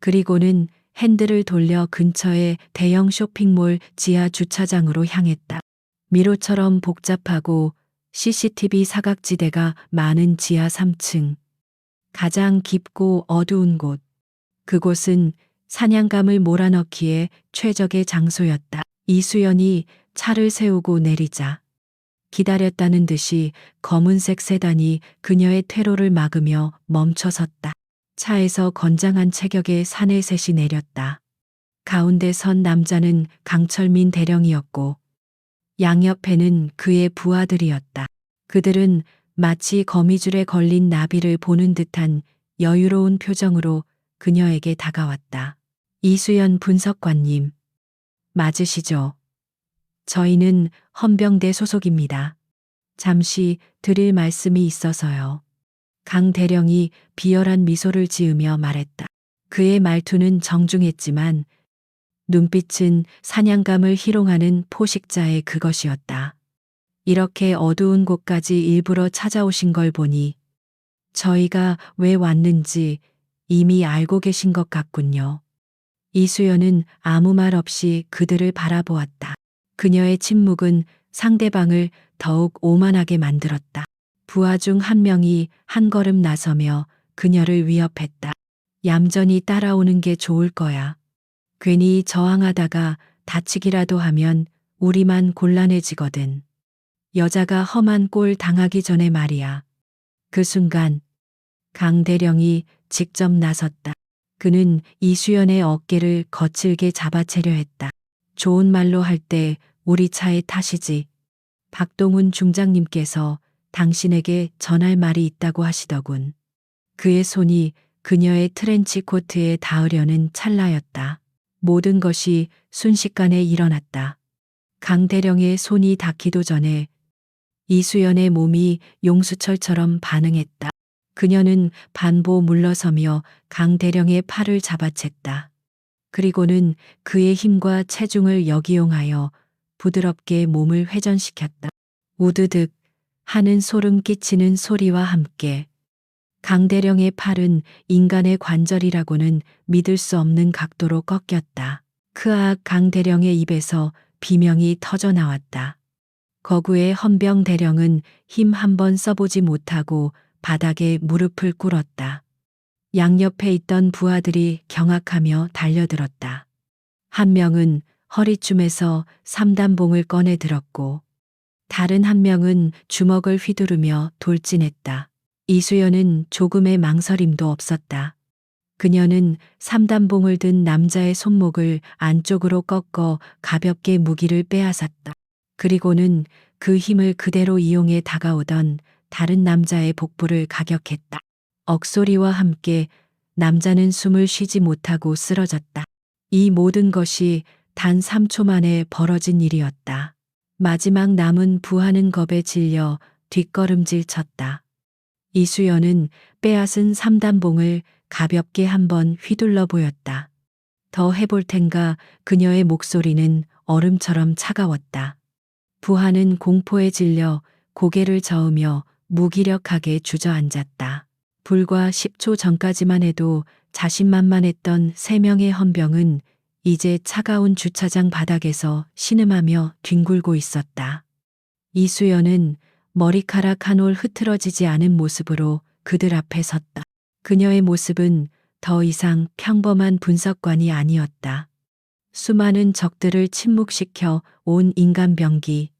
Speaker 1: 그리고는 핸들을 돌려 근처의 대형 쇼핑몰 지하 주차장으로 향했다. 미로처럼 복잡하고 CCTV 사각지대가 많은 지하 3층. 가장 깊고 어두운 곳. 그곳은 사냥감을 몰아넣기에 최적의 장소였다. 이수연이 차를 세우고 내리자 기다렸다는 듯이 검은색 세단이 그녀의 퇴로를 막으며 멈춰섰다. 차에서 건장한 체격의 사내셋이 내렸다. 가운데 선 남자는 강철민 대령이었고 양옆에는 그의 부하들이었다. 그들은 마치 거미줄에 걸린 나비를 보는 듯한 여유로운 표정으로 그녀에게 다가왔다. 이수연 분석관님, 맞으시죠? 저희는 헌병대 소속입니다. 잠시 드릴 말씀이 있어서요. 강 대령이 비열한 미소를 지으며 말했다. 그의 말투는 정중했지만 눈빛은 사냥감을 희롱하는 포식자의 그것이었다. 이렇게 어두운 곳까지 일부러 찾아오신 걸 보니 저희가 왜 왔는지 이미 알고 계신 것 같군요. 이수연은 아무 말 없이 그들을 바라보았다. 그녀의 침묵은 상대방을 더욱 오만하게 만들었다. 부하 중 한 명이 한 걸음 나서며 그녀를 위협했다. 얌전히 따라오는 게 좋을 거야. 괜히 저항하다가 다치기라도 하면 우리만 곤란해지거든. 여자가 험한 꼴 당하기 전에 말이야. 그 순간 강 대령이 직접 나섰다. 그는 이수연의 어깨를 거칠게 잡아채려 했다. 좋은 말로 할 때 우리 차에 타시지. 박동훈 중장님께서 당신에게 전할 말이 있다고 하시더군. 그의 손이 그녀의 트렌치 코트에 닿으려는 찰나였다. 모든 것이 순식간에 일어났다. 강 대령의 손이 닿기도 전에 이수연의 몸이 용수철처럼 반응했다. 그녀는 반보 물러서며 강 대령의 팔을 잡아챘다. 그리고는 그의 힘과 체중을 역이용하여 부드럽게 몸을 회전시켰다. 우드득 하는 소름 끼치는 소리와 함께 강 대령의 팔은 인간의 관절이라고는 믿을 수 없는 각도로 꺾였다. 크악 강 대령의 입에서 비명이 터져 나왔다. 거구의 헌병 대령은 힘 한 번 써보지 못하고 바닥에 무릎을 꿇었다. 양옆에 있던 부하들이 경악하며 달려들었다. 한 명은 허리춤에서 삼단봉을 꺼내 들었고 다른 한 명은 주먹을 휘두르며 돌진했다. 이수연은 조금의 망설임도 없었다. 그녀는 삼단봉을 든 남자의 손목을 안쪽으로 꺾어 가볍게 무기를 빼앗았다. 그리고는 그 힘을 그대로 이용해 다가오던 다른 남자의 복부를 가격했다. 억소리와 함께 남자는 숨을 쉬지 못하고 쓰러졌다. 이 모든 것이 단 3초 만에 벌어진 일이었다. 마지막 남은 부하는 겁에 질려 뒷걸음질 쳤다. 이수연은 빼앗은 삼단봉을 가볍게 한번 휘둘러 보였다. 더 해볼 텐가. 그녀의 목소리는 얼음처럼 차가웠다. 부하는 공포에 질려 고개를 저으며 무기력하게 주저앉았다. 불과 10초 전까지만 해도 자신만만했던 3명의 헌병은 이제 차가운 주차장 바닥에서 신음하며 뒹굴고 있었다. 이수연은 머리카락 한 올 흐트러지지 않은 모습으로 그들 앞에 섰다. 그녀의 모습은 더 이상 평범한 분석관이 아니었다. 수많은 적들을 침묵시켜 온 인간병기,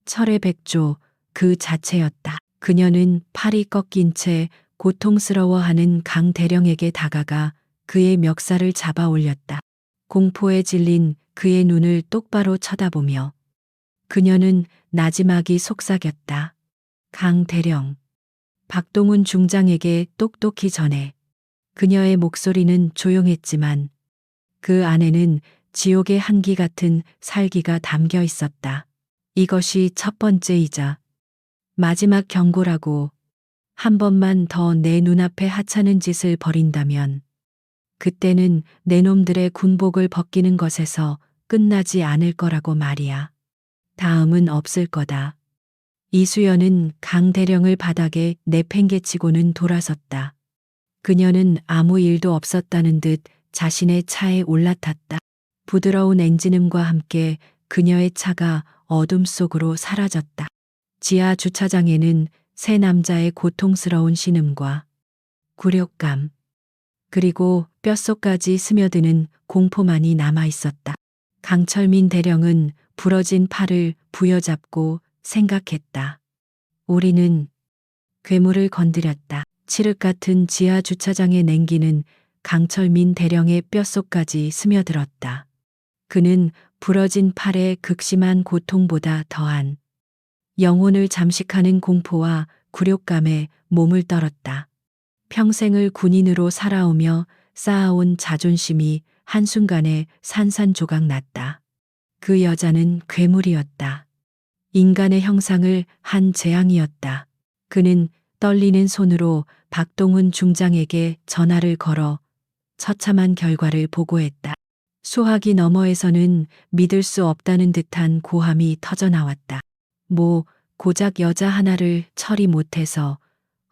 Speaker 1: 철의 백조 그 자체였다. 그녀는 팔이 꺾인 채 고통스러워하는 강 대령에게 다가가 그의 멱살을 잡아 올렸다. 공포에 질린 그의 눈을 똑바로 쳐다보며 그녀는 나지막이 속삭였다. 강 대령. 박동훈 중장에게 똑똑히 전해. 그녀의 목소리는 조용했지만 그 안에는 지옥의 한기 같은 살기가 담겨 있었다. 이것이 첫 번째이자 마지막 경고라고. 한 번만 더 내 눈앞에 하찮은 짓을 벌인다면 그때는 내 놈들의 군복을 벗기는 것에서 끝나지 않을 거라고 말이야. 다음은 없을 거다. 이수연은 강 대령을 바닥에 내팽개치고는 돌아섰다. 그녀는 아무 일도 없었다는 듯 자신의 차에 올라탔다. 부드러운 엔진음과 함께 그녀의 차가 어둠 속으로 사라졌다. 지하 주차장에는 세 남자의 고통스러운 신음과 굴욕감, 그리고 뼛속까지 스며드는 공포만이 남아 있었다. 강철민 대령은 부러진 팔을 부여잡고 생각했다. 우리는 괴물을 건드렸다. 칠흑 같은 지하 주차장의 냉기는 강철민 대령의 뼛속까지 스며들었다. 그는 부러진 팔의 극심한 고통보다 더한 영혼을 잠식하는 공포와 굴욕감에 몸을 떨었다. 평생을 군인으로 살아오며 쌓아온 자존심이 한순간에 산산조각 났다. 그 여자는 괴물이었다. 인간의 형상을 한 재앙이었다. 그는 떨리는 손으로 박동훈 중장에게 전화를 걸어 처참한 결과를 보고했다. 수화기 너머에서는 믿을 수 없다는 듯한 고함이 터져나왔다. 고작 여자 하나를 처리 못해서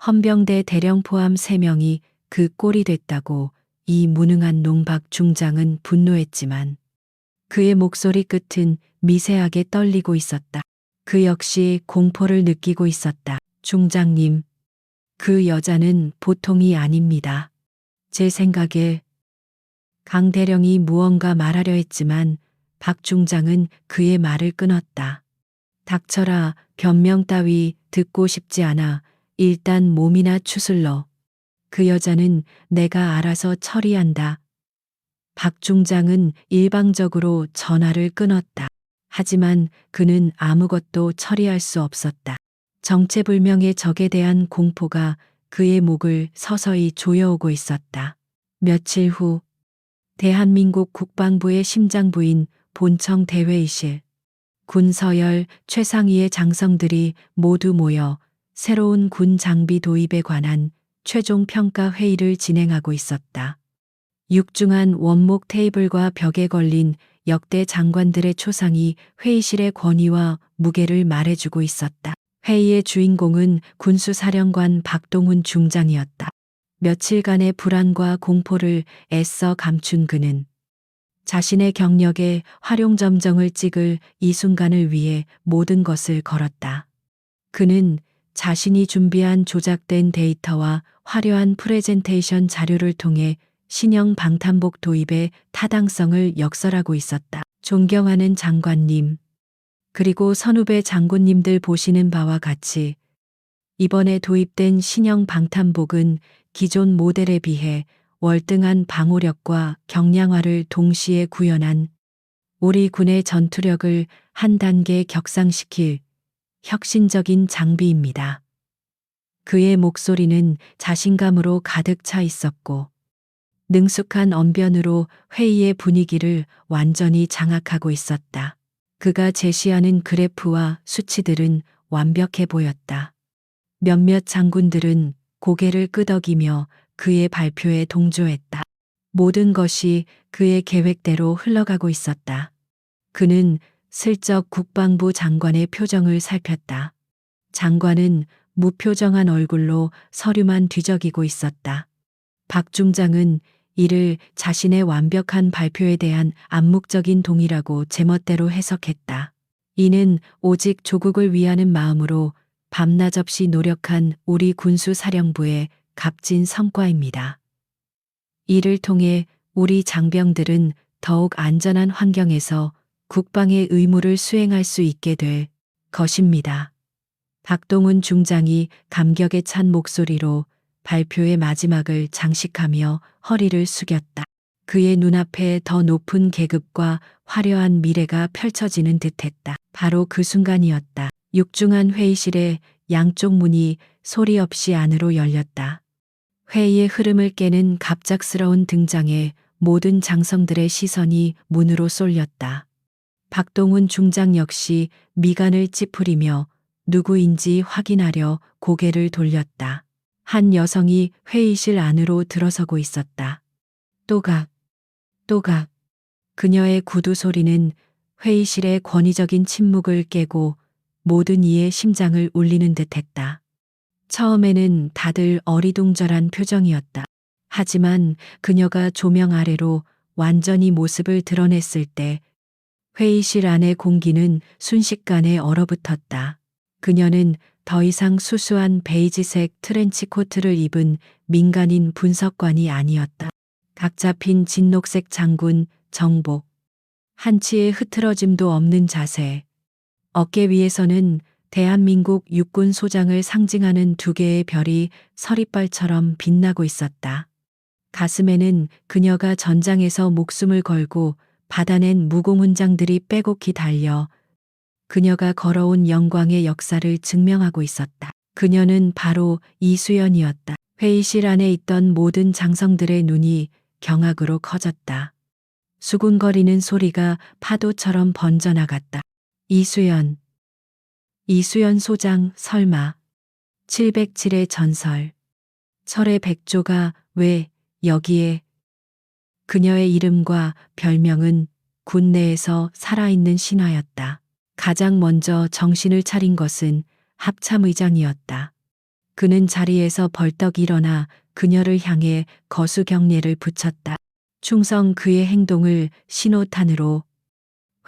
Speaker 1: 헌병대 대령 포함 3명이 그 꼴이 됐다고. 이 무능한 농박 중장은 분노했지만 그의 목소리 끝은 미세하게 떨리고 있었다. 그 역시 공포를 느끼고 있었다. 중장님, 그 여자는 보통이 아닙니다. 제 생각에. 강 대령이 무언가 말하려 했지만 박 중장은 그의 말을 끊었다. 닥쳐라. 변명 따위 듣고 싶지 않아. 일단 몸이나 추슬러. 그 여자는 내가 알아서 처리한다. 박 중장은 일방적으로 전화를 끊었다. 하지만 그는 아무것도 처리할 수 없었다. 정체불명의 적에 대한 공포가 그의 목을 서서히 조여오고 있었다. 며칠 후 대한민국 국방부의 심장부인 본청 대회의실. 군 서열 최상위의 장성들이 모두 모여 새로운 군 장비 도입에 관한 최종 평가 회의를 진행하고 있었다. 육중한 원목 테이블과 벽에 걸린 역대 장관들의 초상이 회의실의 권위와 무게를 말해주고 있었다. 회의의 주인공은 군수사령관 박동훈 중장이었다. 며칠간의 불안과 공포를 애써 감춘 그는 자신의 경력에 활용점정을 찍을 이 순간을 위해 모든 것을 걸었다. 그는 자신이 준비한 조작된 데이터와 화려한 프레젠테이션 자료를 통해 신형 방탄복 도입의 타당성을 역설하고 있었다. 존경하는 장관님, 그리고 선후배 장군님들 보시는 바와 같이 이번에 도입된 신형 방탄복은 기존 모델에 비해 월등한 방호력과 경량화를 동시에 구현한 우리 군의 전투력을 한 단계 격상시킬 혁신적인 장비입니다. 그의 목소리는 자신감으로 가득 차 있었고 능숙한 언변으로 회의의 분위기를 완전히 장악하고 있었다. 그가 제시하는 그래프와 수치들은 완벽해 보였다. 몇몇 장군들은 고개를 끄덕이며 그의 발표에 동조했다. 모든 것이 그의 계획대로 흘러가고 있었다. 그는 슬쩍 국방부 장관의 표정을 살폈다. 장관은 무표정한 얼굴로 서류만 뒤적이고 있었다. 박 중장은 이를 자신의 완벽한 발표에 대한 암묵적인 동의라고 제멋대로 해석했다. 이는 오직 조국을 위하는 마음으로 밤낮 없이 노력한 우리 군수사령부의 값진 성과입니다. 이를 통해 우리 장병들은 더욱 안전한 환경에서 국방의 의무를 수행할 수 있게 될 것입니다. 박동훈 중장이 감격에 찬 목소리로 발표의 마지막을 장식하며 허리를 숙였다. 그의 눈앞에 더 높은 계급과 화려한 미래가 펼쳐지는 듯했다. 바로 그 순간이었다. 육중한 회의실의 양쪽 문이 소리 없이 안으로 열렸다. 회의의 흐름을 깨는 갑작스러운 등장에 모든 장성들의 시선이 문으로 쏠렸다. 박동훈 중장 역시 미간을 찌푸리며 누구인지 확인하려 고개를 돌렸다. 한 여성이 회의실 안으로 들어서고 있었다. 또각, 또각. 그녀의 구두 소리는 회의실의 권위적인 침묵을 깨고 모든 이의 심장을 울리는 듯했다. 처음에는 다들 어리둥절한 표정이었다. 하지만 그녀가 조명 아래로 완전히 모습을 드러냈을 때 회의실 안의 공기는 순식간에 얼어붙었다. 그녀는 더 이상 수수한 베이지색 트렌치 코트를 입은 민간인 분석관이 아니었다. 각 잡힌 진녹색 장군 정복. 한치의 흐트러짐도 없는 자세. 어깨 위에서는 대한민국 육군 소장을 상징하는 두 개의 별이 서리빨처럼 빛나고 있었다. 가슴에는 그녀가 전장에서 목숨을 걸고 받아낸 무공훈장들이 빼곡히 달려 그녀가 걸어온 영광의 역사를 증명하고 있었다. 그녀는 바로 이수연이었다. 회의실 안에 있던 모든 장성들의 눈이 경악으로 커졌다. 수군거리는 소리가 파도처럼 번져나갔다. 이수연. 이수연 소장 설마. 707의 전설. 철의 백조가 왜 여기에. 그녀의 이름과 별명은 군 내에서 살아있는 신화였다. 가장 먼저 정신을 차린 것은 합참의장이었다. 그는 자리에서 벌떡 일어나 그녀를 향해 거수 경례를 붙였다. 충성 그의 행동을 신호탄으로.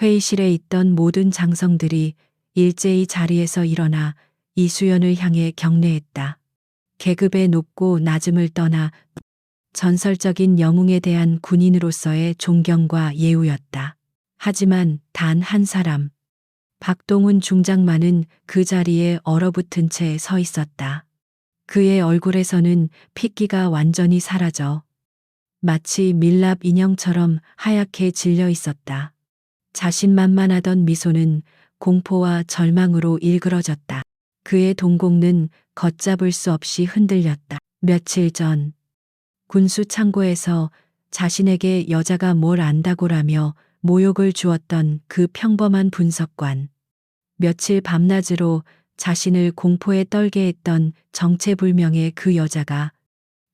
Speaker 1: 회의실에 있던 모든 장성들이 일제히 자리에서 일어나 이수연을 향해 경례했다. 계급의 높고 낮음을 떠나 전설적인 영웅에 대한 군인으로서의 존경과 예우였다. 하지만 단 한 사람, 박동훈 중장만은 그 자리에 얼어붙은 채 서 있었다. 그의 얼굴에서는 핏기가 완전히 사라져 마치 밀랍 인형처럼 하얗게 질려 있었다. 자신만만하던 미소는 공포와 절망으로 일그러졌다. 그의 동공은 걷잡을 수 없이 흔들렸다. 며칠 전 군수 창고에서 자신에게 여자가 뭘 안다고라며 모욕을 주었던 그 평범한 분석관. 며칠 밤낮으로 자신을 공포에 떨게 했던 정체불명의 그 여자가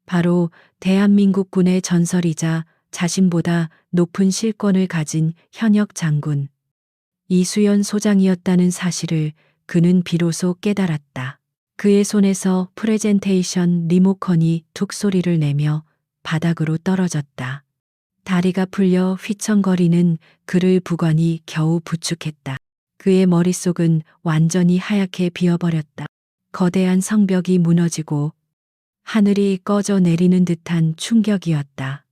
Speaker 1: 바로 대한민국 군의 전설이자 자신보다 높은 실권을 가진 현역 장군 이수연 소장이었다는 사실을 그는 비로소 깨달았다. 그의 손에서 프레젠테이션 리모컨이 툭 소리를 내며 바닥으로 떨어졌다. 다리가 풀려 휘청거리는 그를 부관이 겨우 부축했다. 그의 머릿속은 완전히 하얗게 비어버렸다. 거대한 성벽이 무너지고 하늘이 꺼져 내리는 듯한 충격이었다.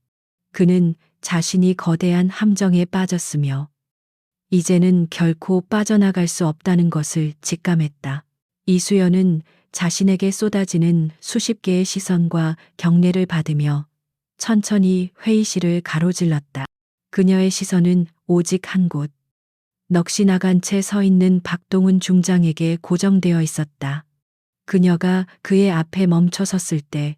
Speaker 1: 그는 자신이 거대한 함정에 빠졌으며 이제는 결코 빠져나갈 수 없다는 것을 직감했다. 이수연은 자신에게 �쏟아지는 수십 개의 시선과 경례를 받으며 천천히 회의실을 가로질렀다. 그녀의 시선은 오직 한 곳. 넋이 나간 채 서 있는 박동훈 중장에게 고정되어 있었다. 그녀가 그의 앞에 멈춰 섰을 때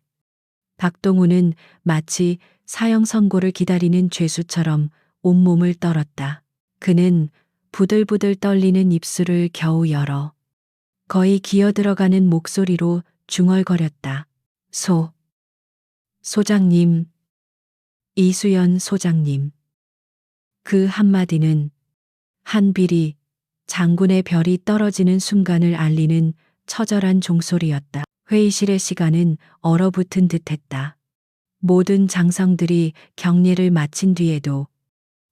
Speaker 1: 박동훈은 마치 사형 선고를 기다리는 죄수처럼 온몸을 떨었다. 그는 부들부들 떨리는 입술을 겨우 열어 거의 기어들어가는 목소리로 중얼거렸다. 소장님, 이수연 소장님. 그 한마디는 한비리 장군의 별이 떨어지는 순간을 알리는 처절한 종소리였다. 회의실의 시간은 얼어붙은 듯했다. 모든 장성들이 경례를 마친 뒤에도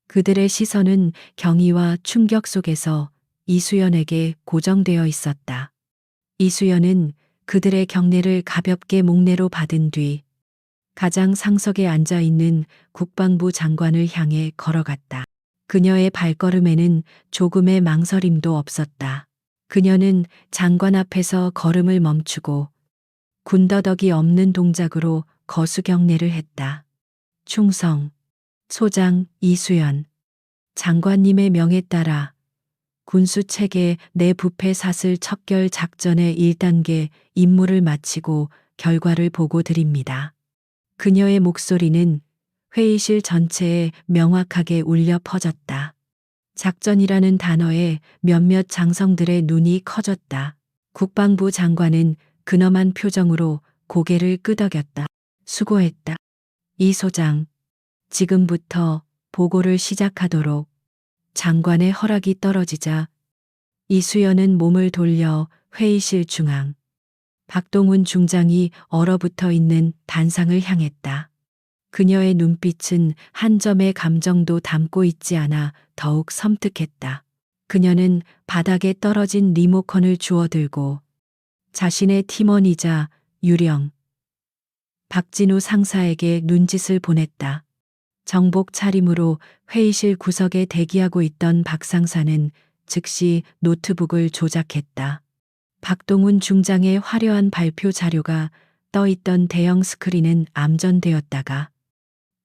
Speaker 1: 그들의 시선은 경의와 충격 속에서 이수연에게 고정되어 있었다. 이수연은 그들의 경례를 가볍게 목례로 받은 뒤 가장 상석에 앉아 있는 국방부 장관을 향해 걸어갔다. 그녀의 발걸음에는 조금의 망설임도 없었다. 그녀는 장관 앞에서 걸음을 멈추고 군더더기 없는 동작으로 거수경례를 했다. 충성, 소장 이수연, 장관님의 명에 따라 군수체계 내 부패 사슬 척결 작전의 1단계 임무를 마치고 결과를 보고 드립니다. 그녀의 목소리는 회의실 전체에 명확하게 울려 퍼졌다. 작전이라는 단어에 몇몇 장성들의 눈이 커졌다. 국방부 장관은 근엄한 표정으로 고개를 끄덕였다. 수고했다. 이 소장, 지금부터 보고를 시작하도록. 장관의 허락이 떨어지자 이수연은 몸을 돌려 회의실 중앙 박동훈 중장이 얼어붙어 있는 단상을 향했다. 그녀의 눈빛은 한 점의 감정도 담고 있지 않아 더욱 섬뜩했다. 그녀는 바닥에 떨어진 리모컨을 주워들고 자신의 팀원이자 유령 박진우 상사에게 눈짓을 보냈다. 정복 차림으로 회의실 구석에 대기하고 있던 박 상사는 즉시 노트북을 조작했다. 박동훈 중장의 화려한 발표 자료가 떠있던 대형 스크린은 암전되었다가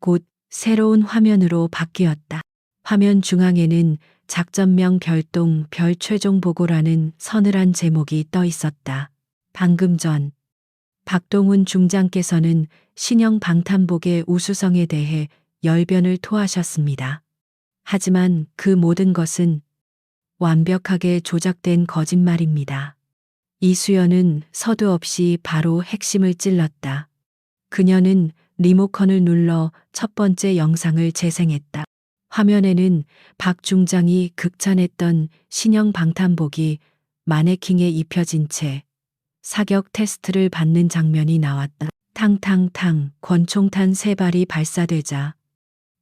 Speaker 1: 곧 새로운 화면으로 바뀌었다. 화면 중앙에는 작전명 별동 별 최종 보고라는 서늘한 제목이 떠 있었다. 방금 전 박동훈 중장께서는 신형 방탄복의 우수성에 대해 열변을 토하셨습니다. 하지만 그 모든 것은 완벽하게 조작된 거짓말입니다. 이수연은 서두 없이 바로 핵심을 찔렀다. 그녀는 리모컨을 눌러 첫 번째 영상을 재생했다. 화면에는 박 중장이 극찬했던 신형 방탄복이 마네킹에 입혀진 채 사격 테스트를 받는 장면이 나왔다. 탕탕탕 권총탄 3발이 발사되자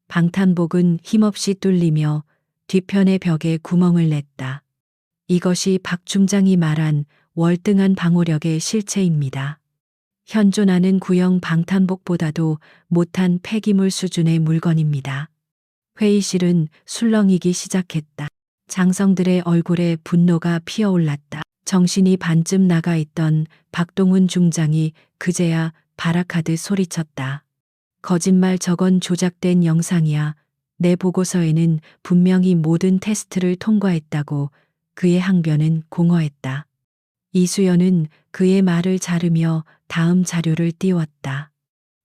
Speaker 1: 방탄복은 힘없이 뚫리며 뒤편의 벽에 구멍을 냈다. 이것이 박 중장이 말한 월등한 방호력의 실체입니다. 현존하는 구형 방탄복보다도 못한 폐기물 수준의 물건입니다. 회의실은 술렁이기 시작했다. 장성들의 얼굴에 분노가 피어올랐다. 정신이 반쯤 나가 있던 박동훈 중장이 그제야 발악하듯 소리쳤다. 거짓말, 저건 조작된 영상이야. 내 보고서에는 분명히 모든 테스트를 통과했다고. 그의 항변은 공허했다. 이수연은 그의 말을 자르며 다음 자료를 띄웠다.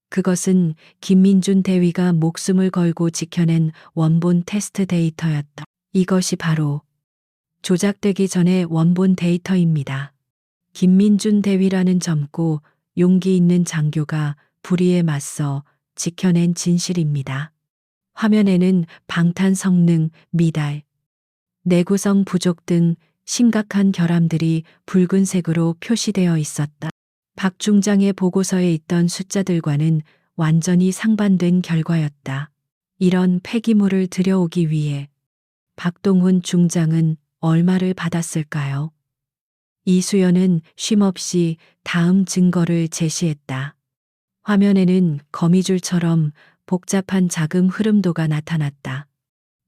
Speaker 1: 그것은 김민준 대위가 목숨을 걸고 지켜낸 원본 테스트 데이터였다. 이것이 바로 조작되기 전의 원본 데이터입니다. 김민준 대위라는 젊고 용기 있는 장교가 불의에 맞서 지켜낸 진실입니다. 화면에는 방탄 성능, 미달, 내구성 부족 등 심각한 결함들이 붉은색으로 표시되어 있었다. 박 중장의 보고서에 있던 숫자들과는 완전히 상반된 결과였다. 이런 폐기물을 들여오기 위해 박동훈 중장은 얼마를 받았을까요? 이수연은 쉼없이 다음 증거를 제시했다. 화면에는 거미줄처럼 복잡한 자금 흐름도가 나타났다.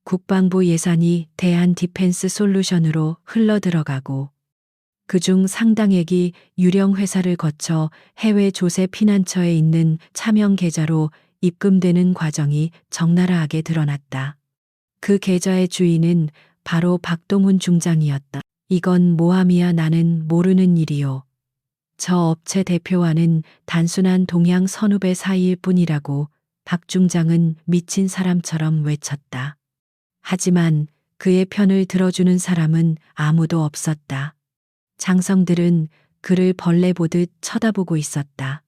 Speaker 1: 국방부 예산이 대한 디펜스 솔루션으로 흘러들어가고 그중 상당액이 유령 회사를 거쳐 해외 조세 피난처에 있는 차명 계좌로 입금되는 과정이 적나라하게 드러났다. 그 계좌의 주인은 바로 박동훈 중장이었다. 이건 모함이야. 나는 모르는 일이요. 저 업체 대표와는 단순한 동양 선후배 사이일 뿐이라고 박 중장은 미친 사람처럼 외쳤다. 하지만 그의 편을 들어주는 사람은 아무도 없었다. 장성들은 그를 벌레 보듯 쳐다보고 있었다.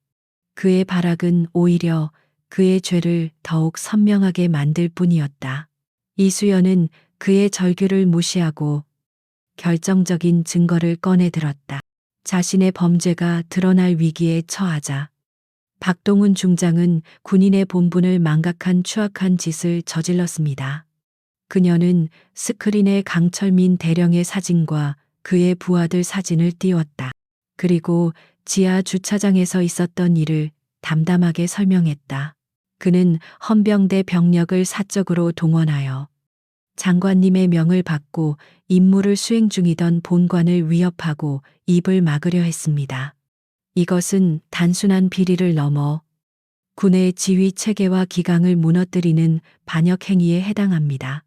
Speaker 1: 그의 발악은 오히려 그의 죄를 더욱 선명하게 만들 뿐이었다. 이수연은 그의 절규를 무시하고 결정적인 증거를 꺼내 들었다. 자신의 범죄가 드러날 위기에 처하자 박동훈 중장은 군인의 본분을 망각한 추악한 짓을 저질렀습니다. 그녀는 스크린에 강철민 대령의 사진과 그의 부하들 사진을 띄웠다. 그리고 지하 주차장에서 있었던 일을 담담하게 설명했다. 그는 헌병대 병력을 사적으로 동원하여 장관님의 명을 받고 임무를 수행 중이던 본관을 위협하고 입을 막으려 했습니다. 이것은 단순한 비리를 넘어 군의 지휘 체계와 기강을 무너뜨리는 반역 행위에 해당합니다.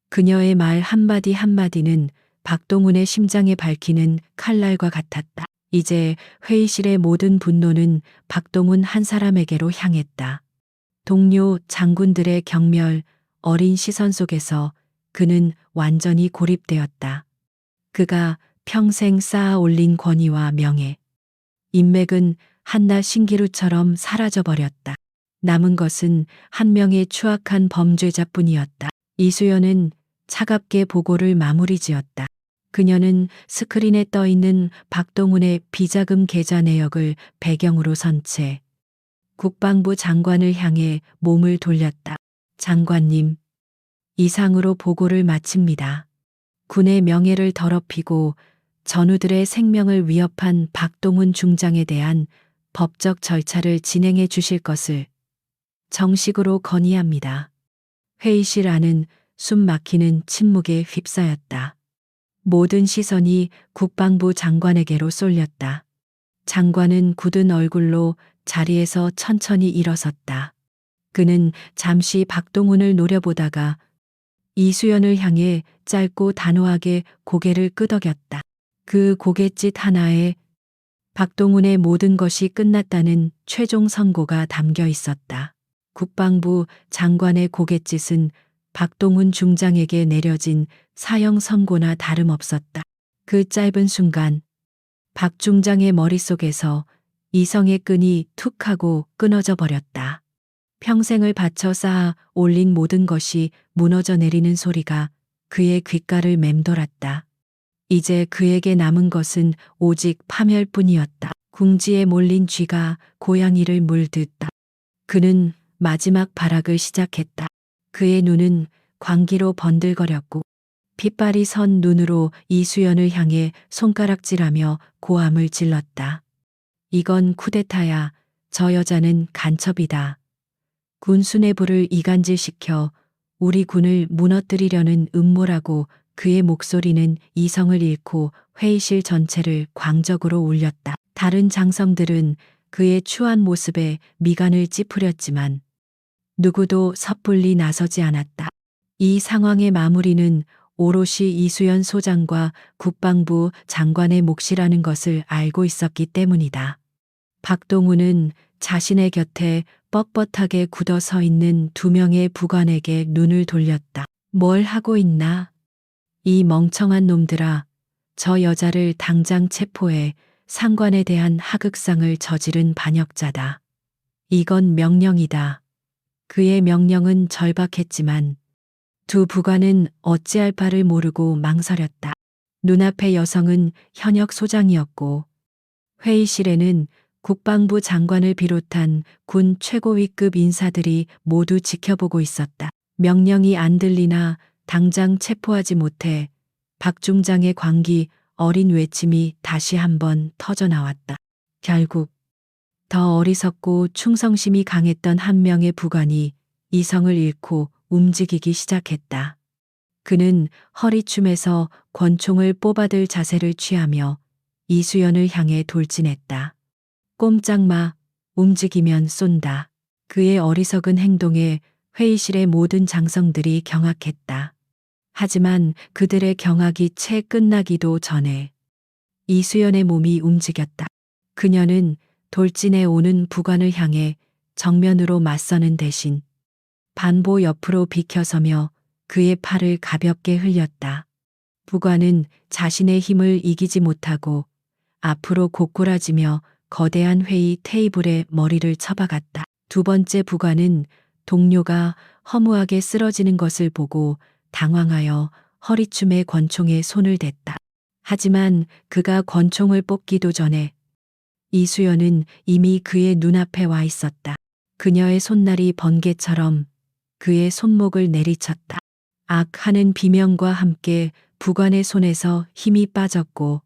Speaker 1: 그녀의 말 한마디 한마디는 박동훈의 심장에 밝히는 칼날과 같았다. 이제 회의실의 모든 분노는 박동훈 한 사람에게로 향했다. 동료 장군들의 경멸, 어린 시선 속에서 그는 완전히 고립되었다. 그가 평생 쌓아 올린 권위와 명예, 인맥은 한낱 신기루처럼 사라져버렸다. 남은 것은 한 명의 추악한 범죄자뿐이었다. 이수연은 차갑게 보고를 마무리 지었다. 그녀는 스크린에 떠 있는 박동훈의 비자금 계좌 내역을 배경으로 선 채 국방부 장관을 향해 몸을 돌렸다. 장관님, 이상으로 보고를 마칩니다. 군의 명예를 더럽히고 전우들의 생명을 위협한 박동훈 중장에 대한 법적 절차를 진행해 주실 것을 정식으로 건의합니다. 회의실 안은 숨 막히는 침묵에 휩싸였다. 모든 시선이 국방부 장관에게로 쏠렸다. 장관은 굳은 얼굴로 자리에서 천천히 일어섰다. 그는 잠시 박동훈을 노려보다가 이수연을 향해 짧고 단호하게 고개를 끄덕였다. 그 고갯짓 하나에 박동훈의 모든 것이 끝났다는 최종 선고가 담겨 있었다. 국방부 장관의 고갯짓은 박동훈 중장에게 내려진 사형 선고나 다름없었다. 그 짧은 순간 박 중장의 머릿속에서 이성의 끈이 툭 하고 끊어져 버렸다. 평생을 바쳐 쌓아 올린 모든 것이 무너져 내리는 소리가 그의 귓가를 맴돌았다. 이제 그에게 남은 것은 오직 파멸뿐이었다. 궁지에 몰린 쥐가 고양이를 물듯 그는 마지막 발악을 시작했다. 그의 눈은 광기로 번들거렸고 핏발이 선 눈으로 이수연을 향해 손가락질하며 고함을 질렀다. 이건 쿠데타야. 저 여자는 간첩이다. 군 수뇌부를 이간질시켜 우리 군을 무너뜨리려는 음모라고 그의 목소리는 이성을 잃고 회의실 전체를 광적으로 울렸다. 다른 장성들은 그의 추한 모습에 미간을 찌푸렸지만 누구도 섣불리 나서지 않았다. 이 상황의 마무리는 오롯이 이수연 소장과 국방부 장관의 몫이라는 것을 알고 있었기 때문이다. 박동훈은 자신의 곁에 뻣뻣하게 굳어 서 있는 두 명의 부관에게 눈을 돌렸다. 뭘 하고 있나? 이 멍청한 놈들아, 저 여자를 당장 체포해 상관에 대한 하극상을 저지른 반역자다. 이건 명령이다. 그의 명령은 절박했지만 두 부관은 어찌할 바를 모르고 망설였다. 눈앞의 여성은 현역 소장이었고 회의실에는 국방부 장관을 비롯한 군 최고위급 인사들이 모두 지켜보고 있었다. 명령이 안 들리나 당장 체포하지 못해 박 중장의 광기 어린 외침이 다시 한번 터져나왔다. 결국 더 어리석고 충성심이 강했던 한 명의 부관이 이성을 잃고 움직이기 시작했다. 그는 허리춤에서 권총을 뽑아들 자세를 취하며 이수연을 향해 돌진했다. 꼼짝 마, 움직이면 쏜다. 그의 어리석은 행동에 회의실의 모든 장성들이 경악했다. 하지만 그들의 경악이 채 끝나기도 전에 이수연의 몸이 움직였다. 그녀는 돌진해 오는 부관을 향해 정면으로 맞서는 대신 반보 옆으로 비켜서며 그의 팔을 가볍게 흘렸다. 부관은 자신의 힘을 이기지 못하고 앞으로 고꾸라지며 거대한 회의 테이블에 머리를 쳐박았다. 두 번째 부관은 동료가 허무하게 쓰러지는 것을 보고 당황하여 허리춤에 권총에 손을 댔다. 하지만 그가 권총을 뽑기도 전에 이수연은 이미 그의 눈앞에 와 있었다. 그녀의 손날이 번개처럼 그의 손목을 내리쳤다. 악 하는 비명과 함께 부관의 손에서 힘이 빠졌고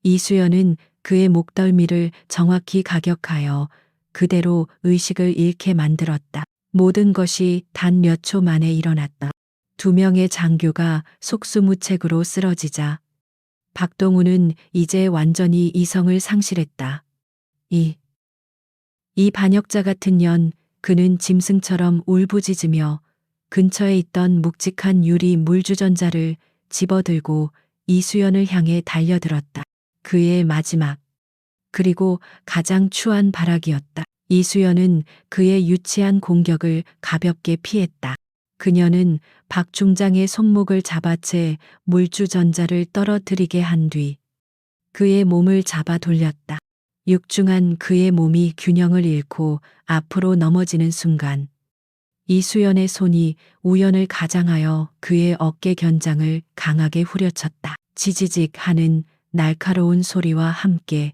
Speaker 1: 이수연은 그의 목덜미를 정확히 가격하여 그대로 의식을 잃게 만들었다. 모든 것이 단 몇 초 만에 일어났다. 두 명의 장교가 속수무책으로 쓰러지자 박동훈은 이제 완전히 이성을 상실했다. 이 반역자 같은 년, 그는 짐승처럼 울부짖으며 근처에 있던 묵직한 유리 물주전자를 집어들고 이수연을 향해 달려들었다. 그의 마지막, 그리고 가장 추한 발악이었다. 이수연은 그의 유치한 공격을 가볍게 피했다. 그녀는 박 중장의 손목을 잡아채 물주전자를 떨어뜨리게 한 뒤 그의 몸을 잡아 돌렸다. 육중한 그의 몸이 균형을 잃고 앞으로 넘어지는 순간 이수연의 손이 우연을 가장하여 그의 어깨 견장을 강하게 후려쳤다. 지지직 하는 날카로운 소리와 함께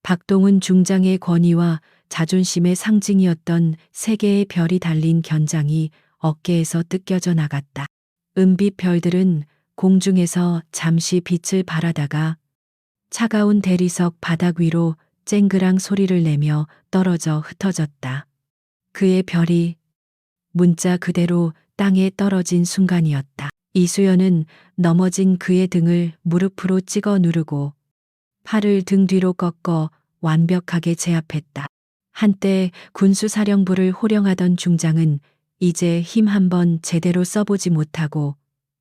Speaker 1: 박동훈 중장의 권위와 자존심의 상징이었던 세 개의 별이 달린 견장이 어깨에서 뜯겨져 나갔다. 은빛 별들은 공중에서 잠시 빛을 발하다가 차가운 대리석 바닥 위로 쨍그랑 소리를 내며 떨어져 흩어졌다. 그의 별이 문자 그대로 땅에 떨어진 순간이었다. 이수연은 넘어진 그의 등을 무릎으로 찍어 누르고 팔을 등 뒤로 꺾어 완벽하게 제압했다. 한때 군수사령부를 호령하던 중장은 이제 힘 한번 제대로 써보지 못하고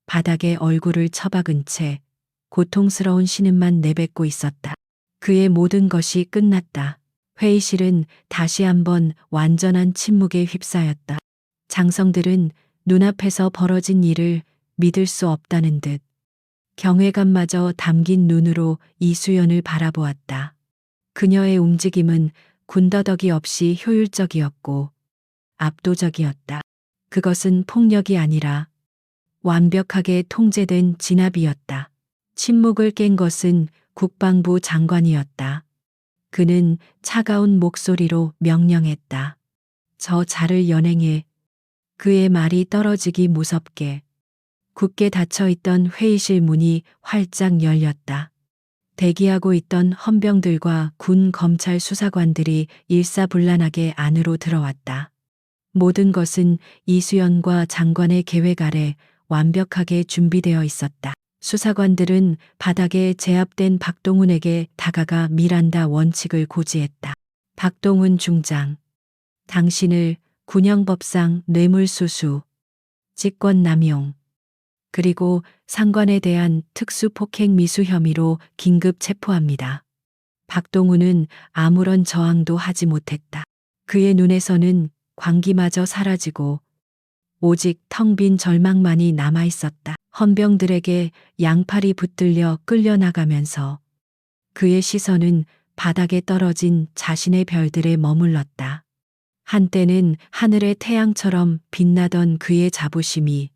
Speaker 1: 바닥에 얼굴을 처박은 채 고통스러운 신음만 내뱉고 있었다. 그의 모든 것이 끝났다. 회의실은 다시 한번 완전한 침묵에 휩싸였다. 장성들은 눈앞에서 벌어진 일을 믿을 수 없다는 듯 경외감마저 담긴 눈으로 이수연을 바라보았다. 그녀의 움직임은 군더더기 없이 효율적이었고 압도적이었다. 그것은 폭력이 아니라 완벽하게 통제된 진압이었다. 침묵을 깬 것은 국방부 장관이었다. 그는 차가운 목소리로 명령했다. 저 자를 연행해. 그의 말이 떨어지기 무섭게 굳게 닫혀있던 회의실 문이 활짝 열렸다. 대기하고 있던 헌병들과 군 검찰 수사관들이 일사불란하게 안으로 들어왔다. 모든 것은 이수연과 장관의 계획 아래 완벽하게 준비되어 있었다. 수사관들은 바닥에 제압된 박동훈에게 다가가 미란다 원칙을 고지했다. 박동훈 중장, 당신을 군형법상 뇌물수수, 직권남용, 그리고 상관에 대한 특수폭행미수 혐의로 긴급 체포합니다. 박동훈은 아무런 저항도 하지 못했다. 그의 눈에서는 광기마저 사라지고 오직 텅 빈 절망만이 남아 있었다. 헌병들에게 양팔이 붙들려 끌려나가면서 그의 시선은 바닥에 떨어진 자신의 별들에 머물렀다. 한때는 하늘의 태양처럼 빛나던 그의 자부심이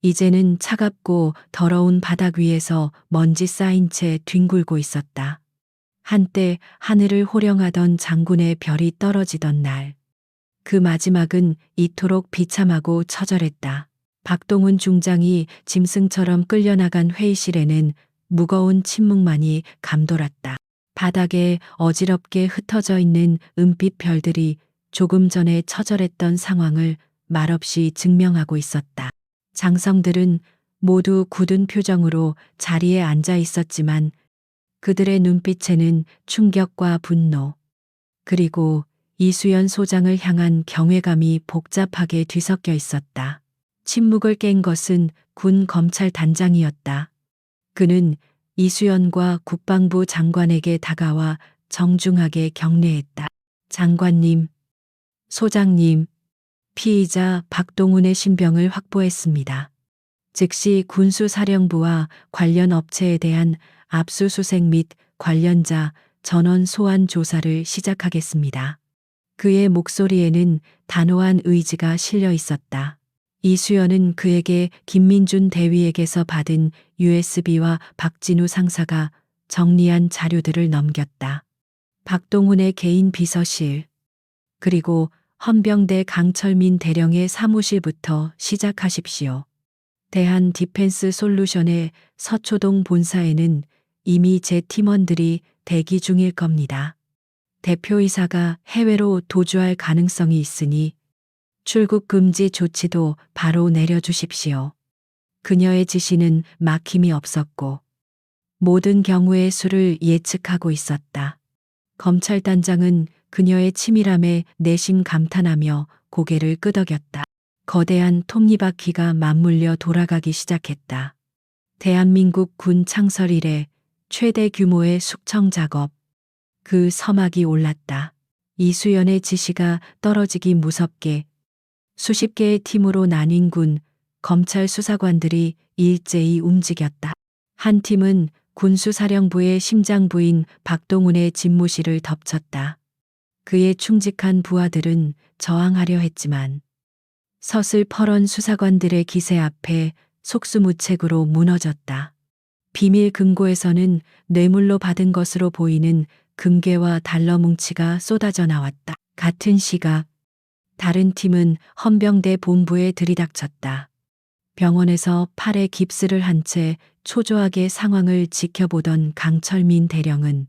Speaker 1: 이제는 차갑고 더러운 바닥 위에서 먼지 쌓인 채 뒹굴고 있었다. 한때 하늘을 호령하던 장군의 별이 떨어지던 날. 그 마지막은 이토록 비참하고 처절했다. 박동훈 중장이 짐승처럼 끌려나간 회의실에는 무거운 침묵만이 감돌았다. 바닥에 어지럽게 흩어져 있는 은빛 별들이 조금 전에 처절했던 상황을 말없이 증명하고 있었다. 장성들은 모두 굳은 표정으로 자리에 앉아 있었지만 그들의 눈빛에는 충격과 분노, 그리고 이수연 소장을 향한 경외감이 복잡하게 뒤섞여 있었다. 침묵을 깬 것은 군 검찰 단장이었다. 그는 이수연과 국방부 장관에게 다가와 정중하게 경례했다. 장관님, 소장님, 피의자 박동훈의 신병을 확보했습니다. 즉시 군수사령부와 관련 업체에 대한 압수수색 및 관련자 전원 소환 조사를 시작하겠습니다. 그의 목소리에는 단호한 의지가 실려 있었다. 이수연은 그에게 김민준 대위에게서 받은 USB와 박진우 상사가 정리한 자료들을 넘겼다. 박동훈의 개인 비서실, 그리고 헌병대 강철민 대령의 사무실부터 시작하십시오. 대한 디펜스 솔루션의 서초동 본사에는 이미 제 팀원들이 대기 중일 겁니다. 대표이사가 해외로 도주할 가능성이 있으니 출국 금지 조치도 바로 내려주십시오. 그녀의 지시는 막힘이 없었고 모든 경우의 수를 예측하고 있었다. 검찰단장은 그녀의 치밀함에 내심 감탄하며 고개를 끄덕였다. 거대한 톱니바퀴가 맞물려 돌아가기 시작했다. 대한민국 군 창설 이래 최대 규모의 숙청 작업. 그 서막이 올랐다. 이수연의 지시가 떨어지기 무섭게 수십 개의 팀으로 나뉜 군, 검찰 수사관들이 일제히 움직였다. 한 팀은 군수사령부의 심장부인 박동훈의 집무실을 덮쳤다. 그의 충직한 부하들은 저항하려 했지만 서슬퍼런 수사관들의 기세 앞에 속수무책으로 무너졌다. 비밀 금고에서는 뇌물로 받은 것으로 보이는 금괴와 달러 뭉치가 쏟아져 나왔다. 같은 시각 다른 팀은 헌병대 본부에 들이닥쳤다. 병원에서 팔에 깁스를 한 채 초조하게 상황을 지켜보던 강철민 대령은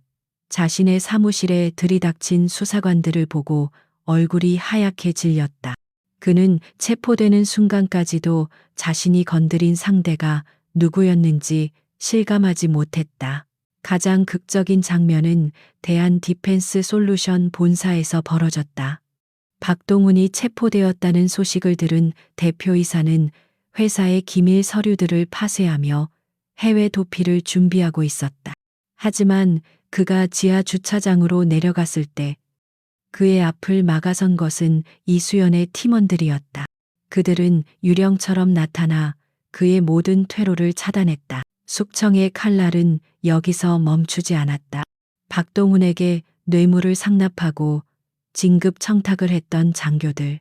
Speaker 1: 자신의 사무실에 들이닥친 수사관들을 보고 얼굴이 하얗게 질렸다. 그는 체포되는 순간까지도 자신이 건드린 상대가 누구였는지 실감하지 못했다. 가장 극적인 장면은 대한 디펜스 솔루션 본사에서 벌어졌다. 박동훈이 체포되었다는 소식을 들은 대표이사는 회사의 기밀 서류들을 파쇄하며 해외 도피를 준비하고 있었다. 하지만 그가 지하 주차장으로 내려갔을 때 그의 앞을 막아선 것은 이수연의 팀원들이었다. 그들은 유령처럼 나타나 그의 모든 퇴로를 차단했다. 숙청의 칼날은 여기서 멈추지 않았다. 박동훈에게 뇌물을 상납하고 진급 청탁을 했던 장교들,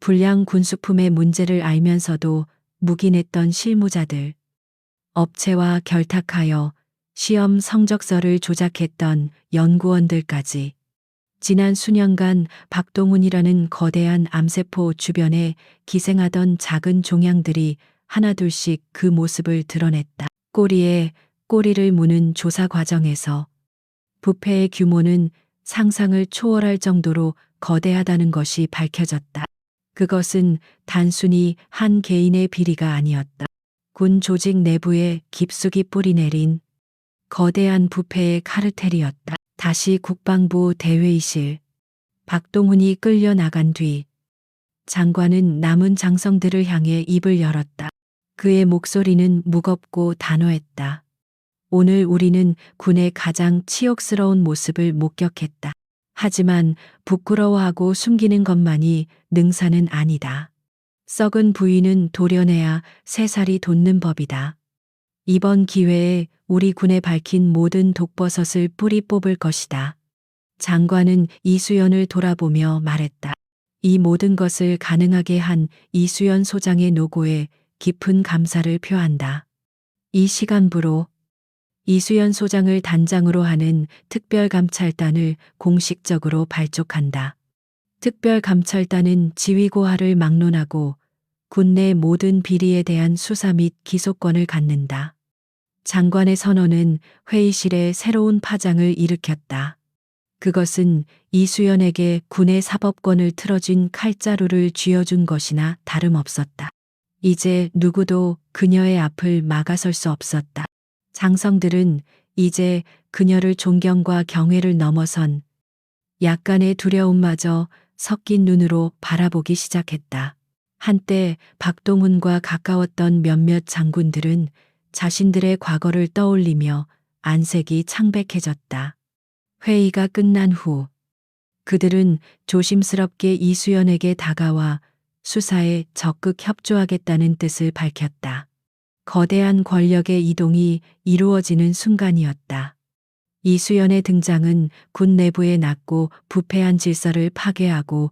Speaker 1: 불량 군수품의 문제를 알면서도 묵인했던 실무자들, 업체와 결탁하여 시험 성적서를 조작했던 연구원들까지 지난 수년간 박동훈이라는 거대한 암세포 주변에 기생하던 작은 종양들이 하나둘씩 그 모습을 드러냈다. 꼬리에 꼬리를 무는 조사 과정에서 부패의 규모는 상상을 초월할 정도로 거대하다는 것이 밝혀졌다. 그것은 단순히 한 개인의 비리가 아니었다. 군 조직 내부에 깊숙이 뿌리내린 거대한 부패의 카르텔이었다. 다시 국방부 대회의실. 박동훈이 끌려 나간 뒤 장관은 남은 장성들을 향해 입을 열었다. 그의 목소리는 무겁고 단호했다. 오늘 우리는 군의 가장 치욕스러운 모습을 목격했다. 하지만 부끄러워하고 숨기는 것만이 능사는 아니다. 썩은 부위는 도려내야 새살이 돋는 법이다. 이번 기회에 우리 군에 밝힌 모든 독버섯을 뿌리 뽑을 것이다. 장관은 이수연을 돌아보며 말했다. 이 모든 것을 가능하게 한 이수연 소장의 노고에 깊은 감사를 표한다. 이 시간부로 이수연 소장을 단장으로 하는 특별감찰단을 공식적으로 발족한다. 특별감찰단은 지휘고하를 막론하고 군내 모든 비리에 대한 수사 및 기소권을 갖는다. 장관의 선언은 회의실에 새로운 파장을 일으켰다. 그것은 이수연에게 군의 사법권을 틀어준 칼자루를 쥐어준 것이나 다름없었다. 이제 누구도 그녀의 앞을 막아설 수 없었다. 장성들은 이제 그녀를 존경과 경외를 넘어선 약간의 두려움마저 섞인 눈으로 바라보기 시작했다. 한때 박동훈과 가까웠던 몇몇 장군들은 자신들의 과거를 떠올리며 안색이 창백해졌다. 회의가 끝난 후 그들은 조심스럽게 이수연에게 다가와 수사에 적극 협조하겠다는 뜻을 밝혔다. 거대한 권력의 이동이 이루어지는 순간이었다. 이수연의 등장은 군 내부의 낮고 부패한 질서를 파괴하고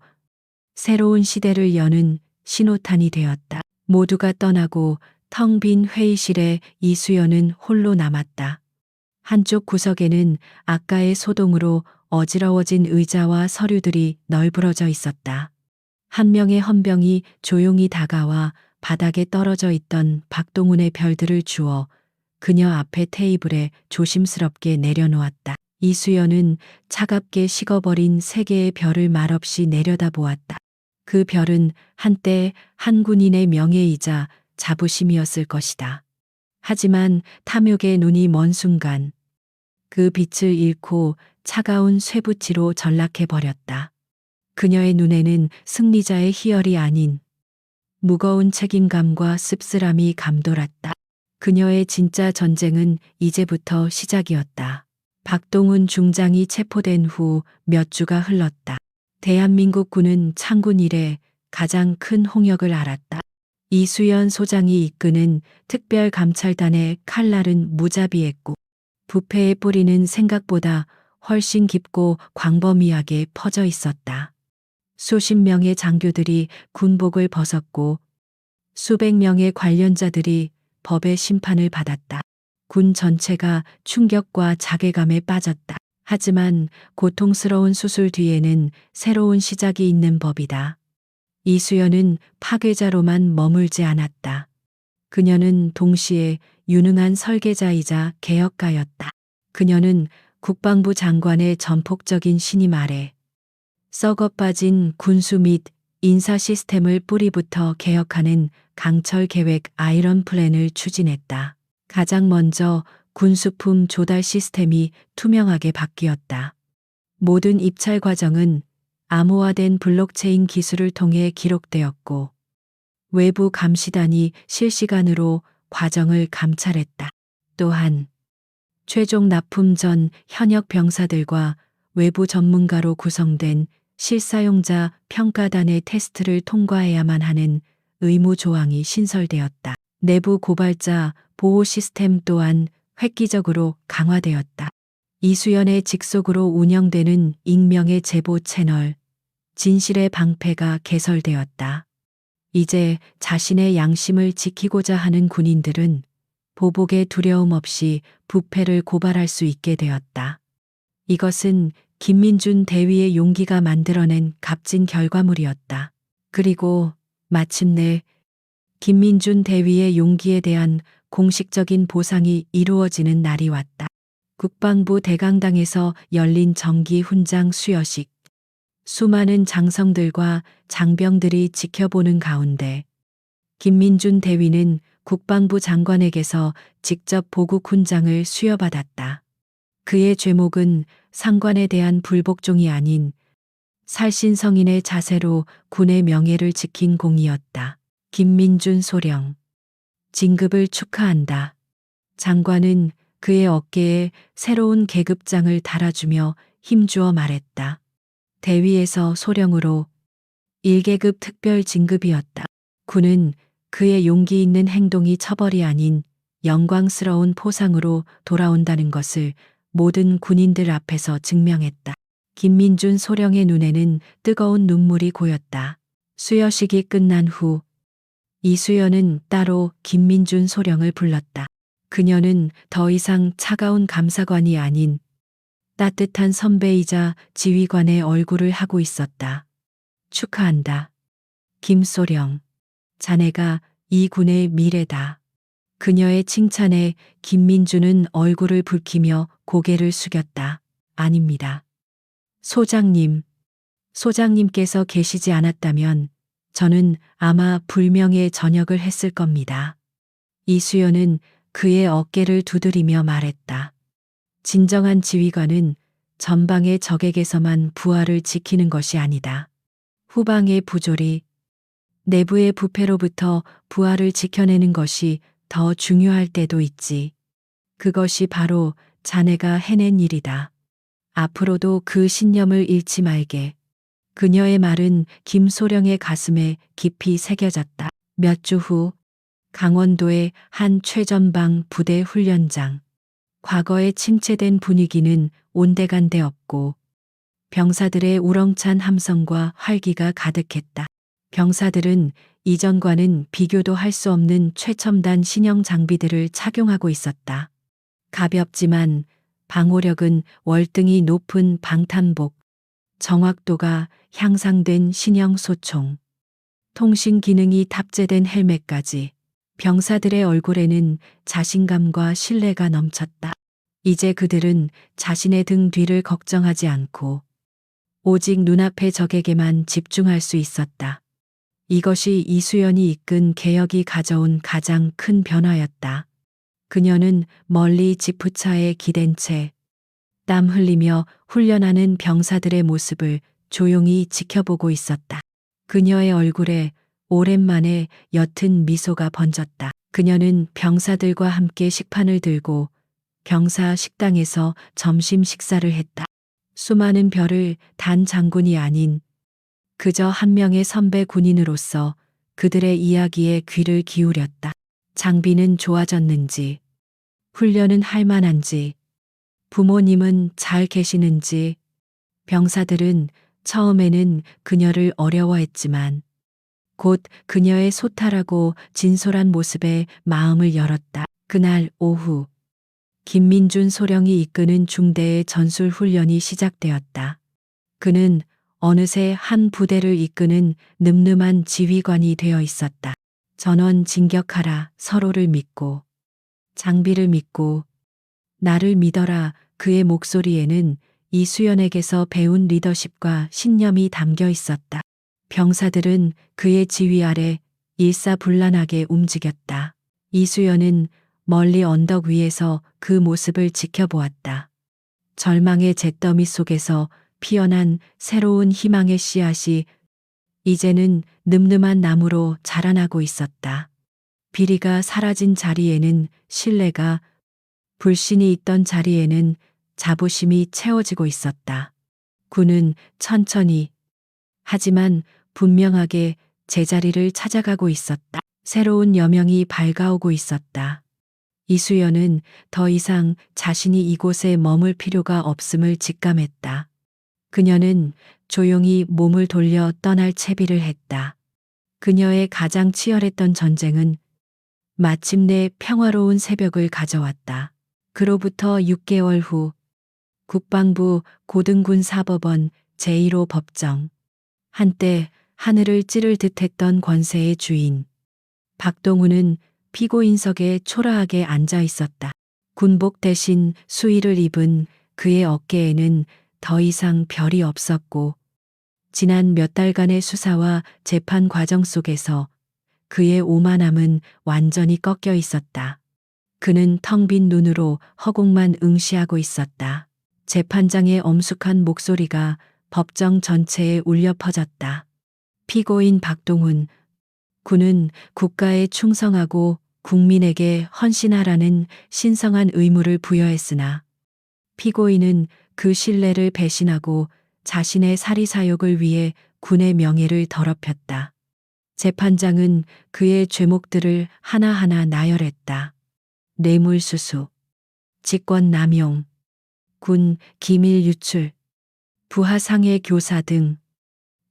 Speaker 1: 새로운 시대를 여는 신호탄이 되었다. 모두가 떠나고 텅 빈 회의실에 이수연은 홀로 남았다. 한쪽 구석에는 아까의 소동으로 어지러워진 의자와 서류들이 널브러져 있었다. 한 명의 헌병이 조용히 다가와 바닥에 떨어져 있던 박동훈의 별들을 주워 그녀 앞에 테이블에 조심스럽게 내려놓았다. 이수연은 차갑게 식어버린 세 개의 별을 말없이 내려다보았다. 그 별은 한때 한 군인의 명예이자 자부심이었을 것이다. 하지만 탐욕의 눈이 먼 순간 그 빛을 잃고 차가운 쇠붙이로 전락해버렸다. 그녀의 눈에는 승리자의 희열이 아닌 무거운 책임감과 씁쓸함이 감돌았다. 그녀의 진짜 전쟁은 이제부터 시작이었다. 박동훈 중장이 체포된 후 몇 주가 흘렀다. 대한민국 군은 창군 이래 가장 큰 홍역을 알았다. 이수연 소장이 이끄는 특별감찰단의 칼날은 무자비했고 부패의 뿌리는 생각보다 훨씬 깊고 광범위하게 퍼져 있었다. 수십 명의 장교들이 군복을 벗었고 수백 명의 관련자들이 법의 심판을 받았다. 군 전체가 충격과 자괴감에 빠졌다. 하지만 고통스러운 수술 뒤에는 새로운 시작이 있는 법이다. 이수연은 파괴자로만 머물지 않았다. 그녀는 동시에 유능한 설계자이자 개혁가였다. 그녀는 국방부 장관의 전폭적인 신임 아래 썩어 빠진 군수 및 인사 시스템을 뿌리부터 개혁하는 강철 계획 아이런 플랜을 추진했다. 가장 먼저 군수품 조달 시스템이 투명하게 바뀌었다. 모든 입찰 과정은 암호화된 블록체인 기술을 통해 기록되었고 외부 감시단이 실시간으로 과정을 감찰했다. 또한 최종 납품 전 현역 병사들과 외부 전문가로 구성된 실사용자 평가단의 테스트를 통과해야만 하는 의무 조항이 신설되었다. 내부 고발자 보호 시스템 또한 획기적으로 강화되었다. 이수연의 직속으로 운영되는 익명의 제보 채널, 진실의 방패가 개설되었다. 이제 자신의 양심을 지키고자 하는 군인들은 보복의 두려움 없이 부패를 고발할 수 있게 되었다. 이것은 김민준 대위의 용기가 만들어낸 값진 결과물이었다. 그리고 마침내 김민준 대위의 용기에 대한 공식적인 보상이 이루어지는 날이 왔다. 국방부 대강당에서 열린 정기 훈장 수여식. 수많은 장성들과 장병들이 지켜보는 가운데 김민준 대위는 국방부 장관에게서 직접 보국 훈장을 수여받았다. 그의 죄목은 상관에 대한 불복종이 아닌 살신성인의 자세로 군의 명예를 지킨 공이었다. 김민준 소령. 진급을 축하한다. 장관은 그의 어깨에 새로운 계급장을 달아주며 힘주어 말했다. 대위에서 소령으로 1계급 특별 진급이었다. 군은 그의 용기 있는 행동이 처벌이 아닌 영광스러운 포상으로 돌아온다는 것을 모든 군인들 앞에서 증명했다. 김민준 소령의 눈에는 뜨거운 눈물이 고였다. 수여식이 끝난 후 이수연은 따로 김민준 소령을 불렀다. 그녀는 더 이상 차가운 감사관이 아닌 따뜻한 선배이자 지휘관의 얼굴을 하고 있었다. 축하한다. 김소령. 자네가 이 군의 미래다. 그녀의 칭찬에 김민준은 얼굴을 붉히며 고개를 숙였다. 아닙니다. 소장님. 소장님께서 계시지 않았다면 저는 아마 불명예 전역을 했을 겁니다. 이수연은 그의 어깨를 두드리며 말했다. 진정한 지휘관은 전방의 적에게서만 부하를 지키는 것이 아니다. 후방의 부조리, 내부의 부패로부터 부하를 지켜내는 것이 더 중요할 때도 있지. 그것이 바로 자네가 해낸 일이다. 앞으로도 그 신념을 잃지 말게. 그녀의 말은 김소령의 가슴에 깊이 새겨졌다. 몇 주 후 강원도의 한 최전방 부대 훈련장. 과거의 침체된 분위기는 온데간데 없고 병사들의 우렁찬 함성과 활기가 가득했다. 병사들은 이전과는 비교도 할 수 없는 최첨단 신형 장비들을 착용하고 있었다. 가볍지만 방호력은 월등히 높은 방탄복, 정확도가 향상된 신형 소총, 통신 기능이 탑재된 헬멧까지 병사들의 얼굴에는 자신감과 신뢰가 넘쳤다. 이제 그들은 자신의 등 뒤를 걱정하지 않고 오직 눈앞의 적에게만 집중할 수 있었다. 이것이 이수연이 이끈 개혁이 가져온 가장 큰 변화였다. 그녀는 멀리 지프차에 기댄 채 땀 흘리며 훈련하는 병사들의 모습을 조용히 지켜보고 있었다. 그녀의 얼굴에 오랜만에 옅은 미소가 번졌다. 그녀는 병사들과 함께 식판을 들고 병사 식당에서 점심 식사를 했다. 수많은 별을 단 장군이 아닌 그저 한 명의 선배 군인으로서 그들의 이야기에 귀를 기울였다. 장비는 좋아졌는지, 훈련은 할 만한지, 부모님은 잘 계시는지, 병사들은 처음에는 그녀를 어려워했지만 곧 그녀의 소탈하고 진솔한 모습에 마음을 열었다. 그날 오후 김민준 소령이 이끄는 중대의 전술 훈련이 시작되었다. 그는 어느새 한 부대를 이끄는 늠름한 지휘관이 되어 있었다. 전원 진격하라. 서로를 믿고 장비를 믿고 나를 믿어라. 그의 목소리에는 이수연에게서 배운 리더십과 신념이 담겨 있었다. 병사들은 그의 지휘 아래 일사불란하게 움직였다. 이수연은 멀리 언덕 위에서 그 모습을 지켜보았다. 절망의 잿더미 속에서 피어난 새로운 희망의 씨앗이 이제는 늠름한 나무로 자라나고 있었다. 비리가 사라진 자리에는 신뢰가, 불신이 있던 자리에는 자부심이 채워지고 있었다. 군은 천천히 하지만 분명하게 제자리를 찾아가고 있었다. 새로운 여명이 밝아오고 있었다. 이수연은 더 이상 자신이 이곳에 머물 필요가 없음을 직감했다. 그녀는 조용히 몸을 돌려 떠날 채비를 했다. 그녀의 가장 치열했던 전쟁은 마침내 평화로운 새벽을 가져왔다. 그로부터 6개월 후 국방부 고등군 사법원 제1호 법정. 한때 하늘을 찌를 듯했던 권세의 주인 박동우는 피고인석에 초라하게 앉아 있었다. 군복 대신 수의를 입은 그의 어깨에는 더 이상 별이 없었고 지난 몇 달간의 수사와 재판 과정 속에서 그의 오만함은 완전히 꺾여 있었다. 그는 텅 빈 눈으로 허공만 응시하고 있었다. 재판장의 엄숙한 목소리가 법정 전체에 울려 퍼졌다. 피고인 박동훈, 군은 국가에 충성하고 국민에게 헌신하라는 신성한 의무를 부여했으나 피고인은 그 신뢰를 배신하고 자신의 사리사욕을 위해 군의 명예를 더럽혔다. 재판장은 그의 죄목들을 하나하나 나열했다. 뇌물수수, 직권남용, 군 기밀 유출, 부하상해 교사 등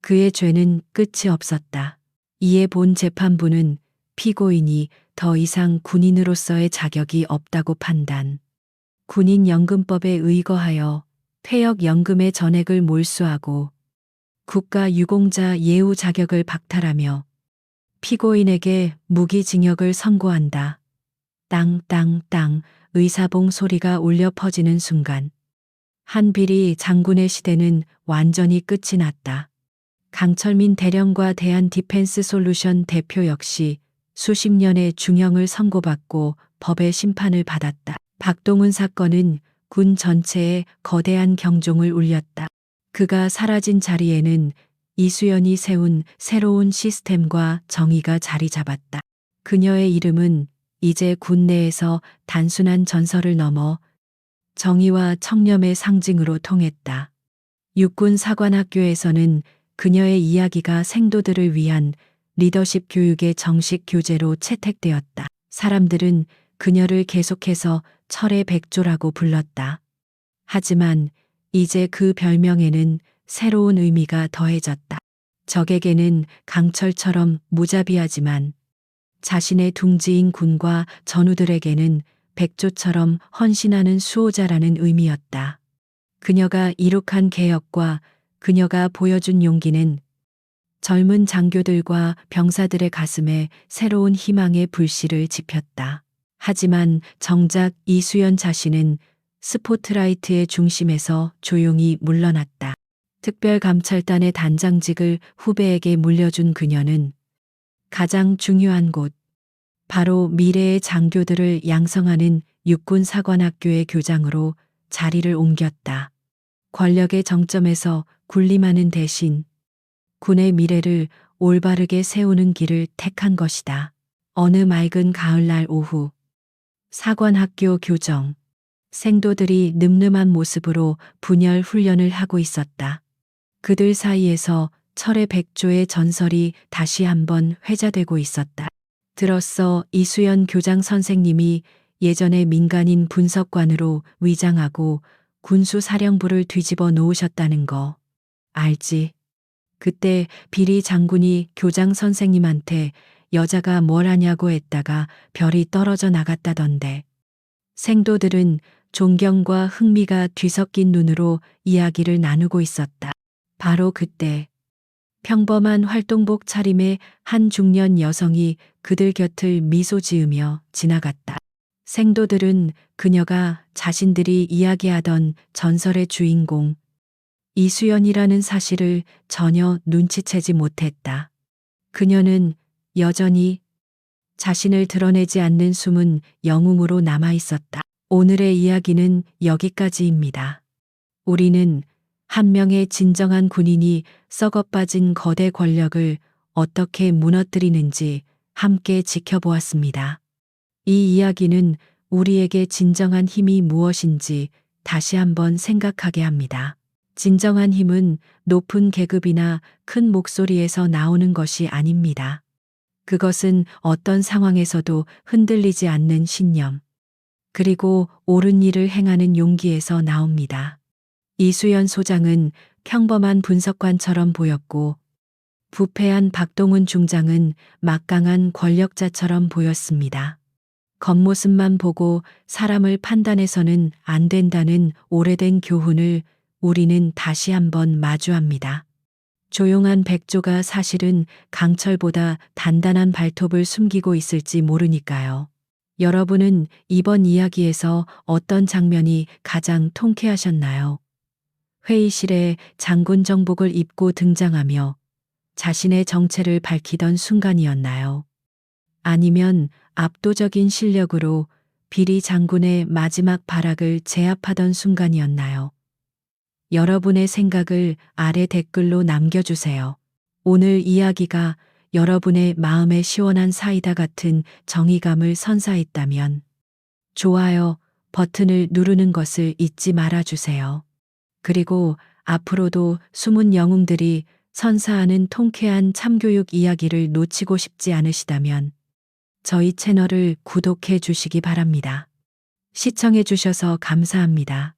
Speaker 1: 그의 죄는 끝이 없었다. 이에 본 재판부는 피고인이 더 이상 군인으로서의 자격이 없다고 판단. 군인연금법에 의거하여 퇴역연금의 전액을 몰수하고 국가유공자 예우 자격을 박탈하며 피고인에게 무기징역을 선고한다. 땅땅땅 의사봉 소리가 울려 퍼지는 순간 한비리 장군의 시대는 완전히 끝이 났다. 강철민 대령과 대한디펜스솔루션 대표 역시 수십 년의 중형을 선고받고 법의 심판을 받았다. 박동훈 사건은 군 전체에 거대한 경종을 울렸다. 그가 사라진 자리에는 이수연이 세운 새로운 시스템과 정의가 자리 잡았다. 그녀의 이름은 이제 군 내에서 단순한 전설을 넘어 정의와 청렴의 상징으로 통했다. 육군 사관학교에서는 그녀의 이야기가 생도들을 위한 리더십 교육의 정식 교재로 채택되었다. 사람들은 그녀를 계속해서 철의 백조라고 불렀다. 하지만 이제 그 별명에는 새로운 의미가 더해졌다. 적에게는 강철처럼 무자비하지만 자신의 둥지인 군과 전우들에게는 백조처럼 헌신하는 수호자라는 의미였다. 그녀가 이룩한 개혁과 그녀가 보여준 용기는 젊은 장교들과 병사들의 가슴에 새로운 희망의 불씨를 지폈다. 하지만 정작 이수연 자신은 스포트라이트의 중심에서 조용히 물러났다. 특별감찰단의 단장직을 후배에게 물려준 그녀는 가장 중요한 곳, 바로 미래의 장교들을 양성하는 육군사관학교의 교장으로 자리를 옮겼다. 권력의 정점에서 군림하는 대신 군의 미래를 올바르게 세우는 길을 택한 것이다. 어느 맑은 가을날 오후, 사관학교 교정, 생도들이 늠름한 모습으로 분열 훈련을 하고 있었다. 그들 사이에서 철의 백조의 전설이 다시 한번 회자되고 있었다. 들었어, 이수연 교장 선생님이 예전에 민간인 분석관으로 위장하고 군수사령부를 뒤집어 놓으셨다는 거 알지? 그때 비리 장군이 교장 선생님한테 여자가 뭘 하냐고 했다가 별이 떨어져 나갔다던데. 생도들은 존경과 흥미가 뒤섞인 눈으로 이야기를 나누고 있었다. 바로 그때 평범한 활동복 차림의 한 중년 여성이 그들 곁을 미소 지으며 지나갔다. 생도들은 그녀가 자신들이 이야기하던 전설의 주인공 이수연이라는 사실을 전혀 눈치채지 못했다. 그녀는 여전히 자신을 드러내지 않는 숨은 영웅으로 남아 있었다. 오늘의 이야기는 여기까지입니다. 우리는 한 명의 진정한 군인이 썩어빠진 거대 권력을 어떻게 무너뜨리는지 함께 지켜보았습니다. 이 이야기는 우리에게 진정한 힘이 무엇인지 다시 한번 생각하게 합니다. 진정한 힘은 높은 계급이나 큰 목소리에서 나오는 것이 아닙니다. 그것은 어떤 상황에서도 흔들리지 않는 신념, 그리고 옳은 일을 행하는 용기에서 나옵니다. 이수연 소장은 평범한 분석관처럼 보였고 부패한 박동훈 중장은 막강한 권력자처럼 보였습니다. 겉모습만 보고 사람을 판단해서는 안 된다는 오래된 교훈을 우리는 다시 한번 마주합니다. 조용한 백조가 사실은 강철보다 단단한 발톱을 숨기고 있을지 모르니까요. 여러분은 이번 이야기에서 어떤 장면이 가장 통쾌하셨나요? 회의실에 장군 정복을 입고 등장하며 자신의 정체를 밝히던 순간이었나요? 아니면 압도적인 실력으로 비리 장군의 마지막 발악을 제압하던 순간이었나요? 여러분의 생각을 아래 댓글로 남겨주세요. 오늘 이야기가 여러분의 마음에 시원한 사이다 같은 정의감을 선사했다면 좋아요 버튼을 누르는 것을 잊지 말아주세요. 그리고 앞으로도 숨은 영웅들이 선사하는 통쾌한 참교육 이야기를 놓치고 싶지 않으시다면 저희 채널을 구독해 주시기 바랍니다. 시청해 주셔서 감사합니다.